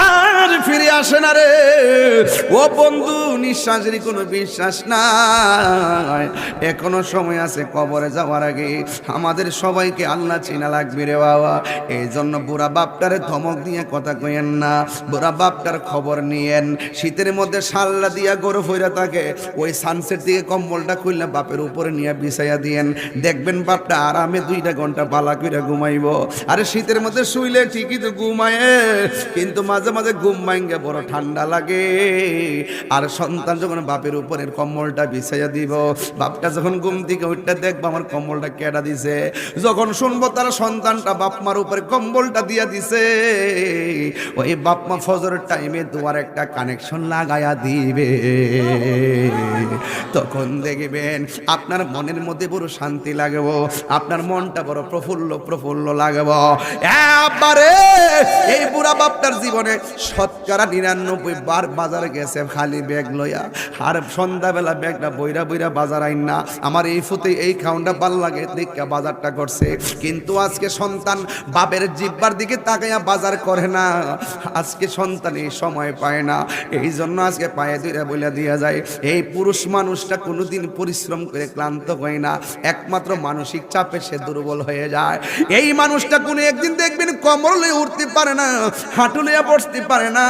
[SPEAKER 1] আর ফিরে আসে না রে। ও বন্ধু, নিঃশ্বাসের কোনো বিশ্বাস নাই, এখনো সময় আছে। কবরে যাওয়ার আগে আমাদের সবাইকে আল্লাহ চিনা লাগবে রে বাবা। এই জন্য বুড়া বাপটারে ধমক দিয়ে কথা কইেন না, বুড়া বাপটার খবর নিয়েন। শীতের মধ্যে শাল্লা দিয়া গরু ফইরা থাকে, ওই সানসেট দিয়ে কম্বলটা খুললে বাপের উপরে নিয়ে বিছাইয়া দিয়েন, দেখবেন বাপটা আরামে 2টা ঘন্টা পালা কইরা ঘুমাইব। আরে শীতের মধ্যে শুইলে ঠিকই তো ঘুমায়, কিন্তু মাঝে মাঝে ঘুম ভাঙ্গে বড় ঠান্ডা লাগে। আর সন্তান যখন বাপের উপরের কম্বলটা বিছাইয়া দিব, বাপটা যখন ঘুম থেকে উঠতে দেখবো আমার কম্বলটা কেডা দিছে, যখন শুনবো তার সন্তানটা বাপমার উপরে কম্বলটা দিয়া দিছে, ওই বাপমা ফজরের টাইমে দুয়ার একটা কানেকশন লাগায়া দিবে। তখন দেখবেন আপনার মনের মধ্যে বড় শান্তি লাগবে, আপনার মনটা বড় প্রফুল্ল প্রফুল্ল লাগবে। একবারে এই বুড়া বাপটার জীবনে 99 বার বাজারে গেছে খালি ব্যাগ লইয়া, আর সন্ধ্যাবেলা ব্যাগটা বইরা বইরা বাজার আইন না। আমার এই ফুতে এই খাউনটা ভাল লাগে দেখা বাজারটা করছে, কিন্তু আজকে সন্তান বাপের জিব্বার দিকে তাকাইয়া বাজার করে না। আজকে সন্তান এই সময় পায় না, এই জন্য আজকে পায়ে দুইরা বইলা দিয়া যায়। এই পুরুষ মানুষটা কোনোদিন পরিশ্রম করে ক্লান্ত হয় না, একমাত্র মানসিক চাপে সে দুর্বল হয়ে যায়। এই মানুষটা কোনো একদিন দেখবেন কোমর লয়ে উঠতে পারে না, হাঁটু লইয়া বসতে পারে না।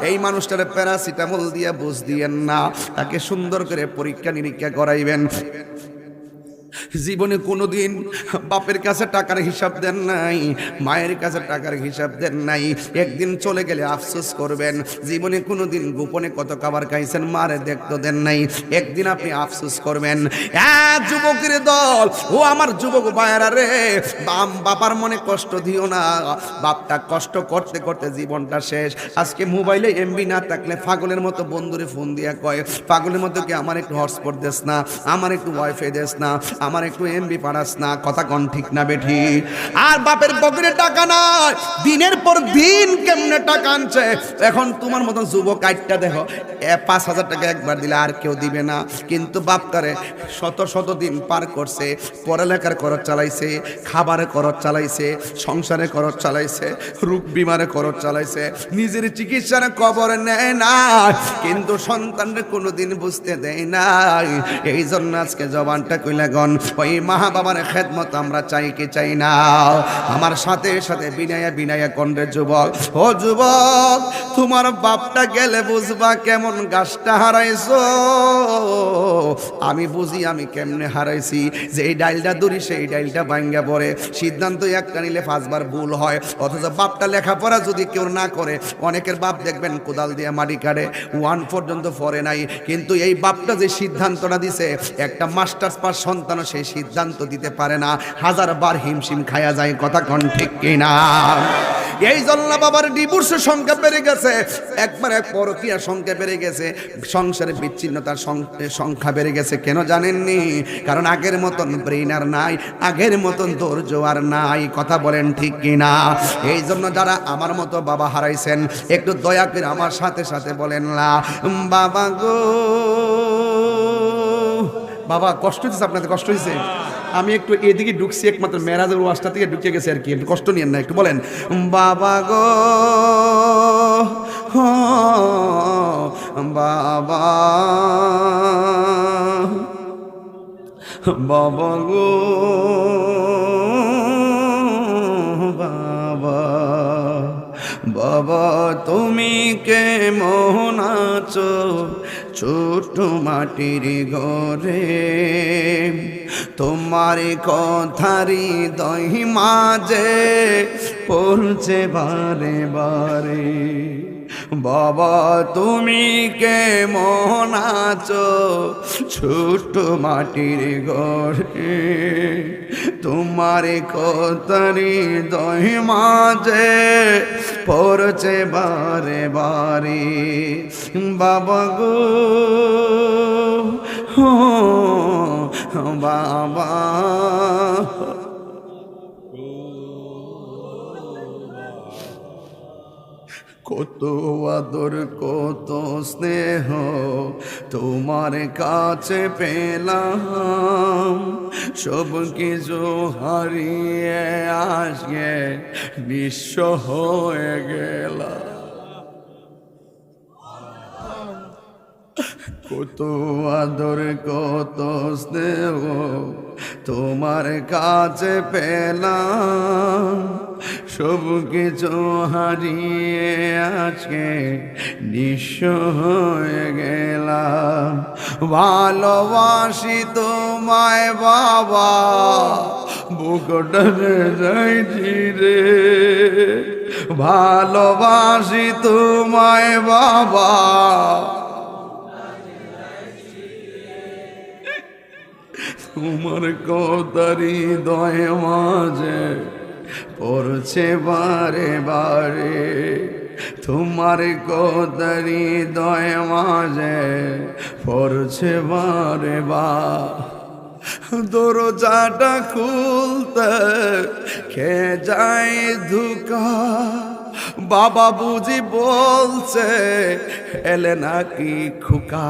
[SPEAKER 1] এই মানুষটারে প্যারাসিটামল দিয়া বুঝ দিয়েন না, তাকে সুন্দর করে পরীক্ষা নিরীক্ষা করাইবেন। জীবনে কোনোদিন বাপের কাছে টাকার হিসাব দেন নাই, মায়ের কাছে টাকার হিসাব দেন নাই, একদিন চলে গেলে আফসোস করবেন। জীবনে কোনোদিন গোপনে কত খাবার খাইছেন মারে দেখতে দেন নাই, একদিন আপনি আফসোস করবেন। যুবকের দল, ও আমার যুবক ভাইয়েরা রে, বাবার মনে কষ্ট দিও না। বাপটা কষ্ট করতে করতে জীবনটা শেষ। আজকে মোবাইলে এমবি না থাকলে পাগলের মতো বন্ধুরে ফোন দিয়া কয়, পাগলের মতো কি আমার একটু হটস্পট দেস না, আমার একটু ওয়াইফাই দেস না, আমার একটু এমবি পাঠাস না। কথা কোন ঠিক না বেঠি? আর বাপের পকেটে টাকা নাই, দিনের পর দিন কেমনে টাকা আনছে। এখন তোমার মতন যুবক আইটটা দেখো, 5,000 টাকা একবার দিলে আর কেউ দিবে না, কিন্তু বাপটারে শত শত দিন পার করছে, পড়ালেখার খরচ চালাইছে, খাবারের খরচ চালাইছে, সংসারে খরচ চালাইছে, রোগ বিমারে খরচ চালাইছে, নিজের চিকিৎসার খবর নেয় না, কিন্তু সন্তানরে কোনোদিন বুঝতে দেয় নাই। এই জন্য আজকে জবানটা কইলা গন, ওই মা বাবার খেদমত আমরা চাই কি চাই না? আমার সাথে সাথে বিনায়া বিনায়া কণ্ঠে যুবক, ও যুবক, তোমার বাপটা গেলে বুঝবা কেমন গাছটা হারাইছো। আমি বুঝি আমি কেমনে হারাইছি, যে এই ডাইলটা দূরি সেই ডাইলটা ভাঙ্গা পড়ে। সিদ্ধান্ত একটা নিলে 5 বার ভুল হয়, অথচ বাপটা লেখাপড়া যদি কেউ না করে, অনেকের বাপ দেখবেন কোদাল দিয়ে মাটি কাটে, 1 পর্যন্ত পড়ে নাই, কিন্তু এই বাপটা যে সিদ্ধান্তটা দিছে, একটা মাস্টার্স পাস সন্তানও সেই সিদ্ধান্ত দিতে পারে না, 1000 বার হিমশিম খায়া যায়। কথা কোন ঠিক কিনা? এই জন্য বাবার ডিভোর্সের সংখ্যা বেড়ে গেছে, একবার এক পরকীয়া সংখ্যা বেড়ে গেছে, সংসারে বিচ্ছিন্নতার সংখ্যা বেড়ে গেছে। কেন জানেননি? কারণ আগের মতন ব্রেইন আর নাই, আগের মতন ধৈর্য আর নাই। কথা বলেন ঠিক কিনা? এই জন্য যারা আমার মতো বাবা হারাইছেন, একটু দয়া করে আমার সাথে সাথে বলেন না, বাবা গো। বাবা কষ্ট হয়েছে? আপনাদের কষ্ট হয়েছে? আমি একটু এদিকে ঢুকছি, একমাত্র মেরাজের ওয়াজটা থেকে ঢুকে গেছে আর কি, একটু কষ্ট নিয়েন না, একটু বলেন বাবা গো, বাবা, বাবা গো, বাবা, বাবা তুমি কেমন আছো ছোট মাটির ঘরে, তোমার কথারি দহি মাঝে পড়ছে বারে বারে। বাবা তুমি কেমন আছো ছোট মাটির ঘরে, তোমার কথারি দহি মাঝে পড়ছে বারে বারে। বাবা গো, বাবা, কত আদর কত স্নেহ তোমার কাছে পেলাম, সব কিছু হারিয়ে আজকে নিঃস্ব হয়ে গেলাম। কত আদর কত স্নেহ তোমার কাছে পেলাম, সব কিছু হারিয়ে আজকে নিঃস্ব হয়ে গেলাম। ভালোবাসি তোমায় বাবা, বুকটা যাইছি রে, ভালোবাসি তোমায় বাবা, তোমার কথারি হৃদয় মাঝে পড়ছে বারে বারে, তোমার কথারি হৃদয় মাঝে পড়ছে বারে বার। দরজাটা খুলতে খেয়ে যায় ধোঁকা, বাবা বুঝি বলছে এলে নাকি খোকা।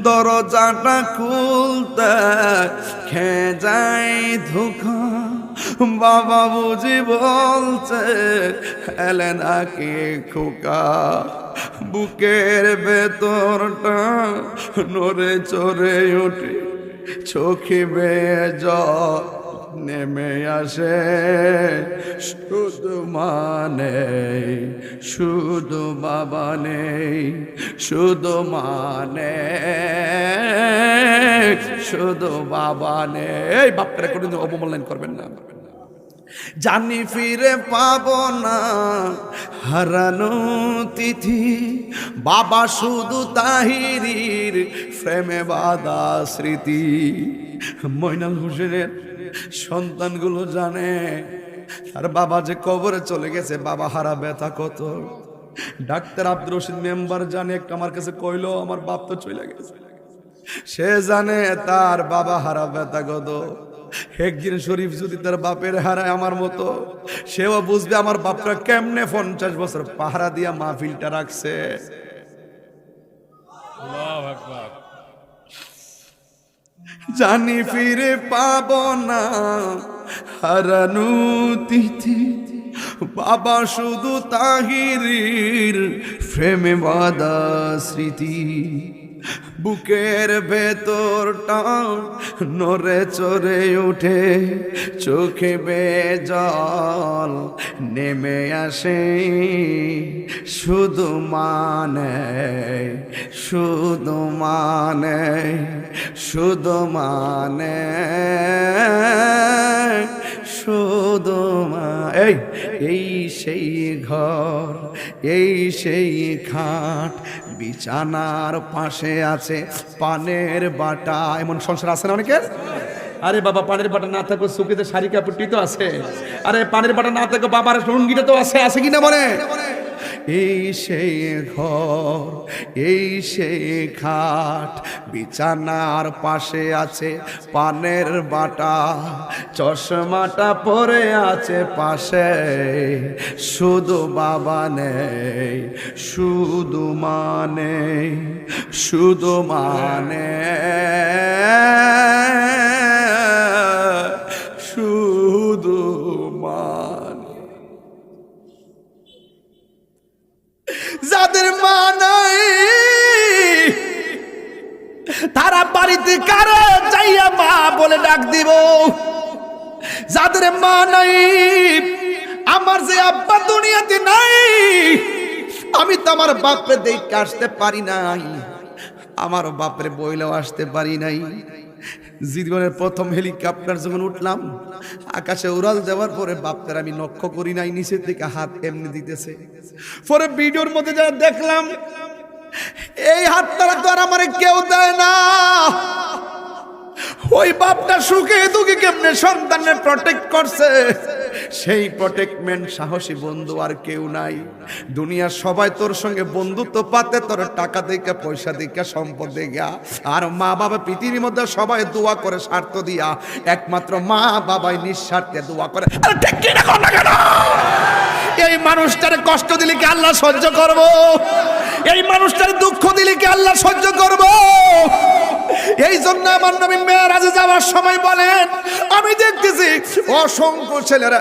[SPEAKER 1] দরজাটা খুলতে খেয়ে যায় ধোঁকা, বাবা বুঝি বলছে এলে নাকি খোকা। বুকের ভেতরটা নড়ে চড়ে ওঠে, চোখে বেয়ে জল নেমে আসে, শুধু মানে শুধু বাবা নেই, শুধু মানে শুধু বাবা নেই। বাপটারে কোনোদিন অবমূল্যায়ন করবেন না। জানি ফিরে পাবো না হারানো তিথি, বাবা শুধু তাহিরির প্রেমে বাঁধা স্মৃতি। মইনুল হোসেনের সন্তানগুলো জানে আর বাবা যে কবরে চলে গেছে, বাবা হারা ব্যথা কত। ডাক্তার আব্দুর রশিদ মেম্বার জানে, একটা আমার কাছে কইলো আমার বাপ তো চলে গেছে, সে জানে তার বাবা হারা ব্যথা কত। একদিন শরীফ যদি তার বাপের হারায় আমার মতো, সেও বুঝবে আমার বাপটা কেমনে 50 বছর পাহারা দিয়া মাহফিলটা রাখছে। আল্লাহু আকবার। জানি ফিরে পাবো না হারানো তিথি, বাবা শুধু তাহিরির প্রেমে বাঁধা স্মৃতি। বুকের ভেতরটা নড়ে চড়ে উঠে, চোখে বেয়ে জল নেমে আসে, শুধু মানে শুধু মানে শুধু মানে শুধু এই সেই ঘর, এই সেই খাট, বিছানার পাশে আছে পানের বাটা। এমন সংসার আছে না অনেকের? আরে বাবা, পানের বাটা না থাকো সুখেতে শাড়ি কাপড়টি তো আছে। আরে পানের বাটা না থাকো বাবার লুঙ্গিটা তো আছে, আছে কিনা বলে? এই সেই ঘর, এই সেই খাট, বিছানার পাশে আছে পানের বাটা, চশমাটা পরে আছে পাশে, শুধু বাবা নেই, শুধু মানে শুধু মানে শুধু মানে। যাদের মা নাই তারা বাড়িতে কারো যাইয়া মা বলে ডাক দিব। যাদের মা নাই, আমার যে আব্বা দুনিয়াতে নাই, আমি তো আমার বাপরে দেখে আসতে পারি নাই, আমার বাপরে বইলেও আসতে পারি নাই। জীবনের প্রথম হেলিকপ্টার যখন উঠলাম, আকাশে উড়াল যাওয়ার পরে বাপের আমি লক্ষ্য করি নাই, নিচে থেকে হাত এমনি দিতেছে। পরে ভিডিওর মধ্যে যা দেখলাম, এই হাতটা তো আর আমার কেউ দেয় না। ওই বাপটা সুখে দুঃখে কেমনে সন্তানের প্রটেক্ট করছে, সেই প্রটেক্টমেন্ট সাহসী বন্ধু আর কেউ নাই। দুনিয়ার সবাই তোর সঙ্গে বন্ধুত্ব পাতে তোর টাকা দেখা, পয়সা দেখা, সম্পদ দেখা। আর মা বাবা পৃথিবীর মধ্যে সবাই দোয়া করে স্বার্থ দিয়া, একমাত্র মা বাবাই নিঃস্বার্থে দোয়া করে। আরে ঠিক কি না কেন? এই মানুষটার কষ্ট দিলে কি আল্লাহ সহ্য করব? এই মানুষটার দুঃখ দিলে কি আল্লাহ সহ্য করব? এই জন্য আমার নবী মেরাজে যাওয়ার সময় বলেন, আমি দেখতেছি অসংখ্য ছেলেরা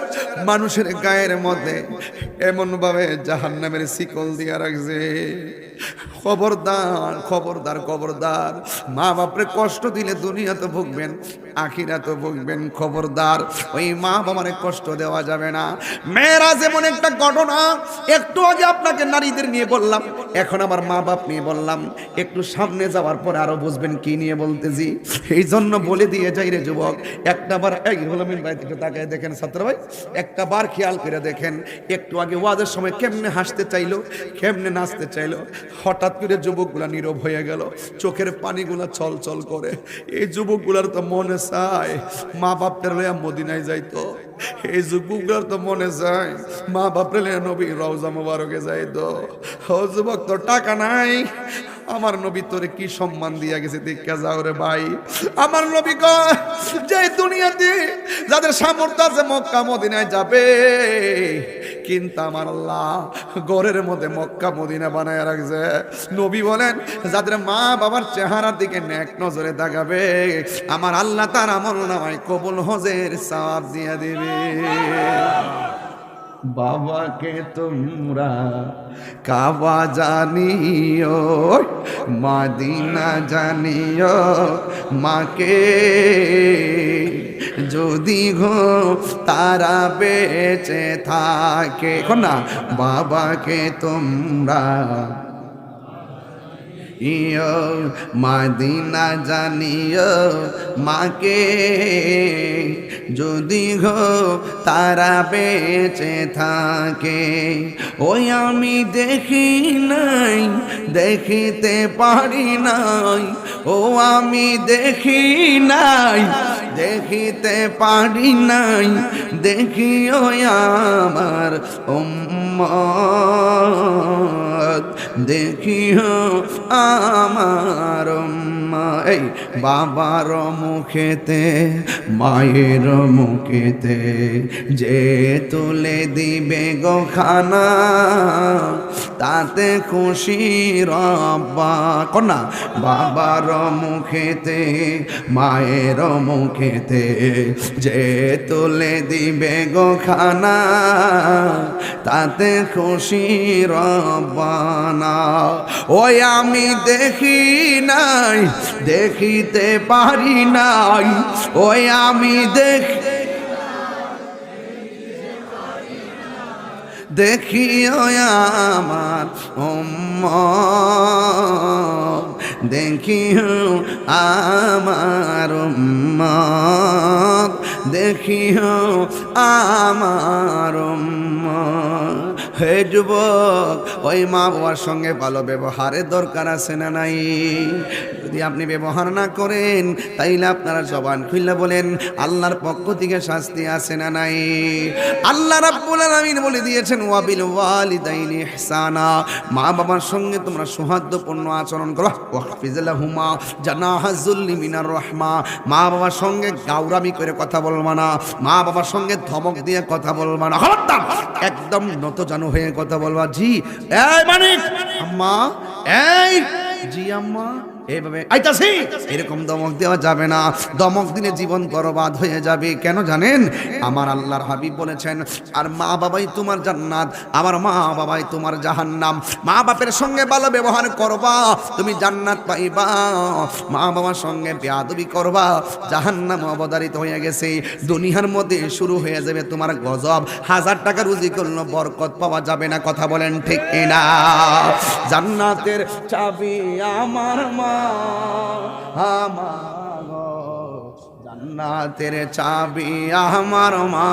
[SPEAKER 1] মানুষের গায়ের মধ্যে এমন ভাবে জাহান্নামের শিকল দিয়া রাখছে। খবরদার খবরদার খবরদার, মা বাপরে কষ্ট দিলে দুনিয়াতে ভুগবেন, আখিরাতে ভুগবেন। খবরদার, ওই মা বাবারে কষ্ট দেওয়া যাবে না। মেরাজ এমন একটা ঘটনা, একটু আগে আপনাকে নারীদের নিয়ে বললাম, এখন আমার মা বাপ নিয়ে বললাম। একটু সামনে যাওয়ার পরে আরো বুঝবেন কি নিয়ে বলতেছি। এই জন্য বলে দিয়ে যাই রে যুবক, একটা বার এই হলমিন ভাই একটু তাকায় দেখেন, ছাত্র ভাই একটা বার খেয়াল করে দেখেন, একটু আগে ওয়াজের সময় কেমনে হাসতে চাইলো, কেমনে নাচতে চাইলো, হঠাৎ করে যুবকগুলা নীরব হয়ে গেল, চোখের পানিগুলা ছল ছল করে। এই যুবকগুলার তো মনে চায় মা বাপটার লইয়া মদিনায় যাইতো। এই যুবকগুলার তো মনে চায় মা বাপরে লইয়া নবী রওজা মোবারকে যাইতো। ও যুবক, তোর টাকা নাই, আমার নবী তোরে কি সম্মান দিয়া গেছে দেখা যাও রে ভাই। আমার নবী কয় যে দুনিয়াতে যাদের সামর্থ্য আছে মক্কা মদিনায় যাবে, কিন্তু আমার আল্লাহ ঘরের মধ্যে মক্কা মদিনা বানায় রাখছে। নবী বলেন যাদের মা বাবার চেহারার দিকে নেক নজরে তাকাবে, আমার আল্লাহ তার আমল নামায় কবুল হজের সওয়াব দিয়ে দিবে। বাবাকে তোমরা কাবা জানিও, মদিনা জানিও, মাকে যদি গো তারা বেঁচে থাকে। এখন না, বাবাকে তোমরা ইয়ো মদিনা জানিও, মাকে যদি গো তারা বেঁচে থাকে। ওই আমি দেখি নাই, দেখিতে পারি নাই, ও আমি দেখি নাই, দেখিতে পারি নাই, দেখিও আমার উম্মত, দেখিও আমার এই বাবার মুখেতে মায়ের মুখেতে যে তুলে দিবে গো খানা তাতে খুশি রব্বা কন্যা বাবার মুখেতে মায়ের মুখেতে যে তুলে দিবে গো খানা তাতে খুশি রব্বানা ওই আমি দেখি নাই দেখিতে পারি নাই ওই আমি দেখিও আমার উম্মত দেখিও আমার উম্মত দেখিও আমার উম্মত হে যুবক ওই মা বাবার সঙ্গে ভালো ব্যবহারের দরকার আছে না নাই যদি আপনি ব্যবহার না করেন তাইলে আপনারা জবান খুলে বলেন আল্লাহর পক্ষ থেকে শাস্তি আছে না নাই আল্লাহ রাব্বুল আলামিন বলে দিয়েছেন ওয়াবিল ওয়ালিদাইনি ইহসানা মা বাবার সঙ্গে তোমরা সৌহার্দ্যপূর্ণ আচরণ করো ওয়াহফিজ লাহুমা জানাহা যুল্লি মিনার রাহমা মা বাবার সঙ্গে গাউরামি করে কথা বলবা না মা বাবার সঙ্গে ধমক দিয়ে কথা বলবা না খবরদার একদম নতজানু হয়ে কথা বলবা জি এই মানিক আম্মা এই জি আম্মা এইভাবে আইতাছি এরকম দমক দেওয়া যাবে না দমক দিলে জীবন বরবাদ হয়ে যাবে কেন জানেন আমার আল্লাহর হাবিব বলেছেন আর মা বাবাই তোমার জান্নাত আমার মা বাবাই তোমার জাহান্নাম মা বাপের সঙ্গে ভালো ব্যবহার করবা তুমি জান্নাত পাইবা মা বাবার সঙ্গে বেয়াদবি করবা জাহান্নাম অবধারিত হয়ে গেছে দুনিয়ার মধ্যে শুরু হয়ে যাবে তোমার গজব 1000 টাকা রুজি করলে বরকত পাওয়া যাবে না কথা বলেন ঠিক কিনা জান্নাতের চাবি আমার মা জান্নাতের চাবি আমার মা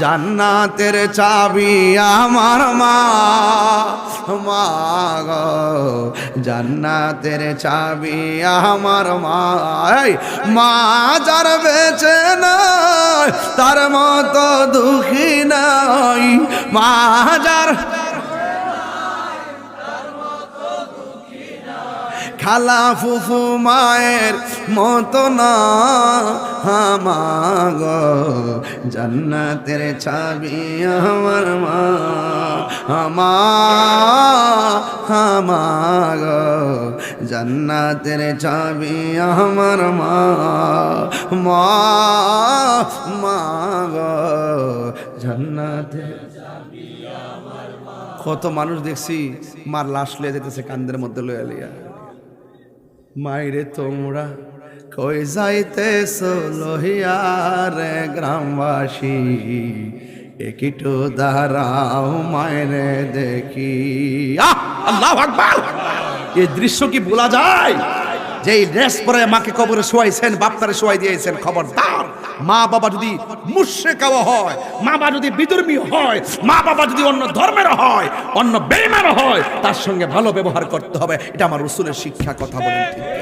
[SPEAKER 1] জান্নাতের চাবি আমার মা মা গো জান্নাতের চাবি আমার মা মা যার বেঁচে নাই তার মতো দুঃখী নাই মা যার খালা ফুফু মায়ের মতো না হামাগ জান্নাতের চাবি আমার মা হামাগ জান্নাতের চাবি আমার মা মাগ জান্নাতের কত মানুষ দেখছি মার লাশ লিয়ে যেতেছে কান্দের মধ্যে লইয়া লিয়া মাইরে তোমরা কই যাইতেছো লহিয়া রে গ্রামবাসী একিটু দাঁড়াও মায়েরে দেখি আল্লাহু আকবার এই দৃশ্য কি ভোলা যায় যে এই ড্রেস পরে মাকে কবরে শোয়াইছেন বাপটারে শোয়াই দিয়েছেন খবরদার মা বাবা যদি মুশরিক হয় মা বাবা যদি বিধর্মী হয় মা বাবা যদি অন্য ধর্মের হয় অন্য বেঈমান হয় তার সঙ্গে ভালো ব্যবহার করতে হবে এটা আমার রাসূলের শিক্ষা কথা বলেন ঠিক